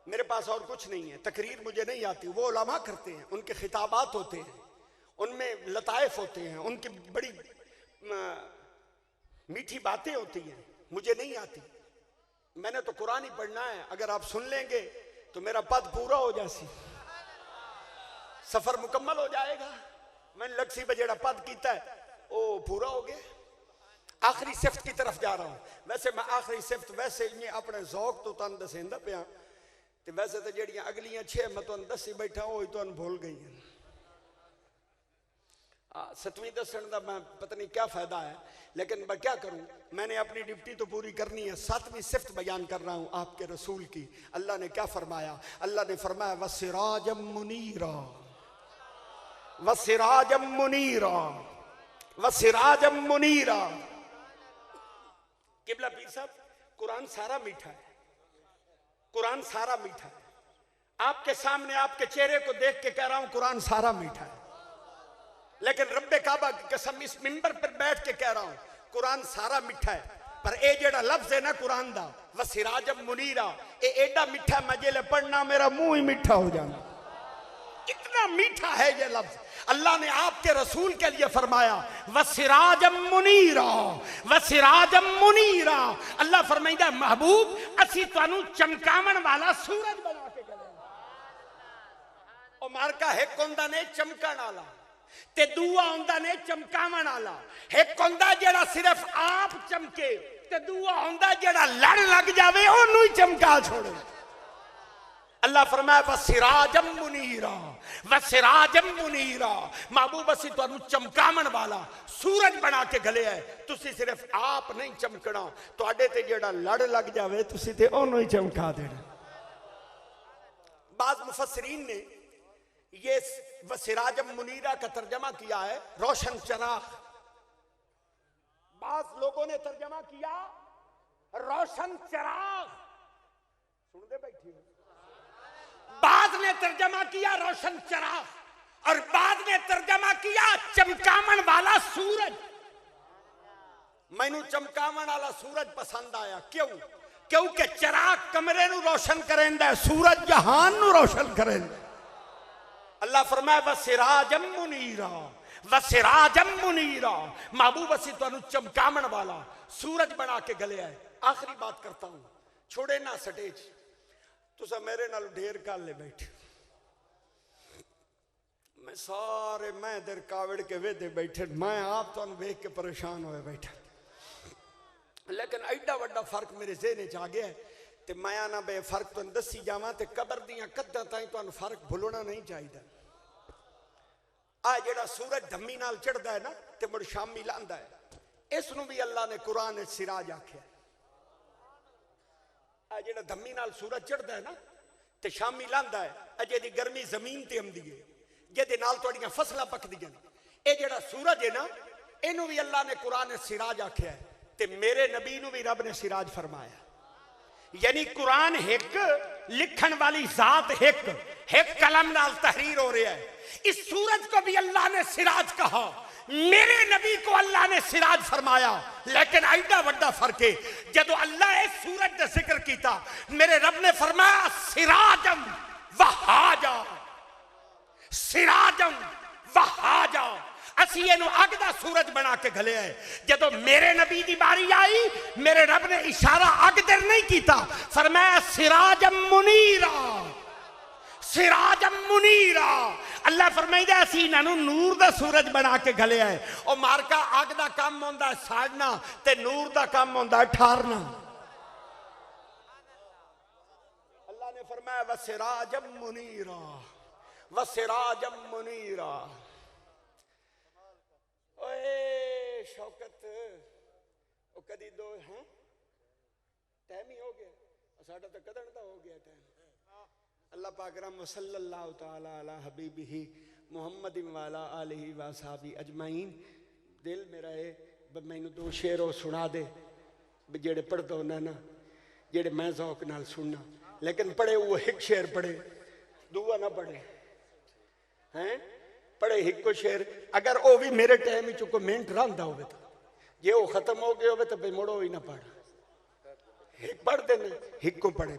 मेरे पास और कुछ नहीं है। तकरीर मुझे नहीं आती, वो उलमा करते हैं, उनके खिताबात होते हैं, उनमें लताइफ होते हैं, उनकी बड़ी मीठी बातें होती हैं, मुझे नहीं आती। मैंने तो कुरान ही पढ़ना है। अगर आप सुन लेंगे तो मेरा पद पूरा हो जासी, सफर मुकम्मल हो जाएगा। मैंने लक्सी बजेड़ा पद किया है वो पूरा हो गया। आखिरी सिफत की तरफ जा रहा हूं। वैसे मैं आखिरी सिफत वैसे इन्हें अपने ज़ौक तो तुहानू दसेंदा पिया, ते वैसे तो जड़ियां अगलियां 6 मैं तुहानू दसी बैठा वो ही तुहानू भूल गई हैं। 7वीं दसन का मैं पता नहीं क्या फायदा है, लेकिन मैं क्या करूं, मैंने अपनी ड्यूटी तो पूरी करनी है। 7वीं सिफत बयान कर रहा हूं आपके रसूल की। अल्लाह ने क्या फरमाया? अल्लाह ने फरमाया वसिराजम मुनीरा, वसिराजम मुनीरा, वसिराजम मुनीरा। किबला पीर साहब, कुरान सारा मीठा है, कुरान सारा मीठा है। आपके सामने आपके चेहरे को देख के कह रहा हूं कुरान सारा मीठा है, लेकिन रब्बे काबा की कसम इस मिंबर पर बैठ के कह रहा हूं कुरान सारा मीठा है। पर ए जेड़ा लफ्ज है ना कुरान दा वसिराजम मुनीरा, ए एडा मीठा मैं जेले पढ़ना मेरा मुंह ही मीठा हो जाना, इतना मीठा है ये लफ्ज। अल्लाह ने आपके रसूल के लिए फरमाया वसिराजम मुनीरा, वसिराजम मुनीरा। अल्लाह फरमाइंदा महबूब असी तुहानू चमकावन वाला सूरज बना के गए। ओ मारका एक हुंदा ने चमकण वाला ते दूआ हुंदा ने चमकावन वाला। एक हुंदा जेड़ा सिर्फ आप चमके ते दूआ हुंदा जेड़ा लड़ लग जावे ओनू ही चमका छोड़े। अल्लाह फरमाया वसिराजम मुनीरा, वसिराजम मुनीरा। महबूब असी तुहानू चमकावन वाला सूरज बना के गले है। तुसी सिर्फ आप नहीं चमकना, तुहाडे ते जेड़ा लड़ लग जावे तुसी ते ओनू ही चमका देना। बाज़ मुफस्सिरीन ने ये वसिराजम मुनीरा का तर्जमा किया है रोशन चराग। बाज़ लोगों ने तर्जमा किया रोशन चराग। सुन दे बैठी हो। बाद ने तर्जमा किया रोशन चराग और बाद ने तर्जमा किया चमकावन वाला सूरज। मैनू चमकावन वाला सूरज पसंद आया। क्यों? क्योंकि चिराग कमरे नू रोशन करेंदा, सूरज जहान नू रोशन करेंदा। अल्लाह फरमाए वसिराजम मुनीरा, वसिराजम मुनीरा, महबूब असी तुहानू चमकावन वाला सूरज बना के गले आए। आखिरी बात करता हूं, छोड़े ना स्टेज, तुसा मेरे नाल ढेर कर ले बैठे, मैं सारे मैं देर कावड़ के वेदे बैठे, मैं आप तुहानू वेख के परेशान होए बैठा। लेकिन एडा वड्डा फर्क मेरे ज़हन च आ गया ते मैं आना बे फर्क तुहानू दसी जावां ते कबर दियां कद्दां ताईं तुहानू फर्क भुलना नहीं चाहिए। आ जेड़ा सूरज धम्मी नाल चढ़दा है ना ते मुड़ शामी लांदा है, इस नू भी अल्लाह ने कुरान विच सिराज आख्या। आ जेड़ा धम्मी नाल सूरज चढ़दा है ना ते शामी लांदा है, अजे दी गर्मी जमीन ते आंदी है, जेदे नाल तुहाडीआं फसलां पकदियां ने। ए जेड़ा सूरज है ना, इनू भी अल्लाह ने कुरान विच सिराज आख्या है ते मेरे नबी नू भी रब ने सिराज फरमाया। यानी कुरान एक लिखण वाली जात, एक कलम नाल तहरीर हो रहा है। इस सूरज को भी अल्लाह ने सिराज कहा, मेरे नबी को अल्लाह ने सिराज फरमाया। लेकिन एडा वड्डा फर्क है, जदों अल्लाह इस सूरज का जिक्र किया, मेरे रब ने फरमाया सिराजम वहाजा, सिराजम वहाजा। असी इनू अग दा सूरज बना के घले आए। जदों मेरे नबी की बारी आई, मेरे रब ने इशारा अग दर नहीं किया, फरमाया सिराजम मुनीरा, सिराजम मुनीरा। अल्लाह फरमाइंदा असी इन्हां नूं नूर दा सूरज बना के घले आए। और मारका अग दा काम होंदा साड़ना ते नूर दा काम होंदा ठारना। अल्लाह ने फरमाया वसिराजम मुनीरा, वसिराजम मुनीरा। ओए शौकत, ओ कदी दो हैं टाइम ही हो गया, साडा तो कदन दा हो गया टाइम। अल्लाह पाक रम सल्लल्लाहु तआला अला हबीबिही मुहम्मद वाला आलिही व सहाबी अजमाइन। दिल मेरा है मैनू दो शेर ओ सुना दे जेड़े पढ़दा होना ना, जेड़े मैं ज़ौक नाल सुनना। लेकिन पढ़े वो एक शेर पढ़े, दूआ ना पढ़े हैं, पढ़े एक को शेर। अगर वो भी मेरे टाइम कोई मिनट रहा हो तो जे वो खत्म हो गया हो तो भाई मुड़ो ही ना पढ़, एक पढ़ देना, एक को पढ़े।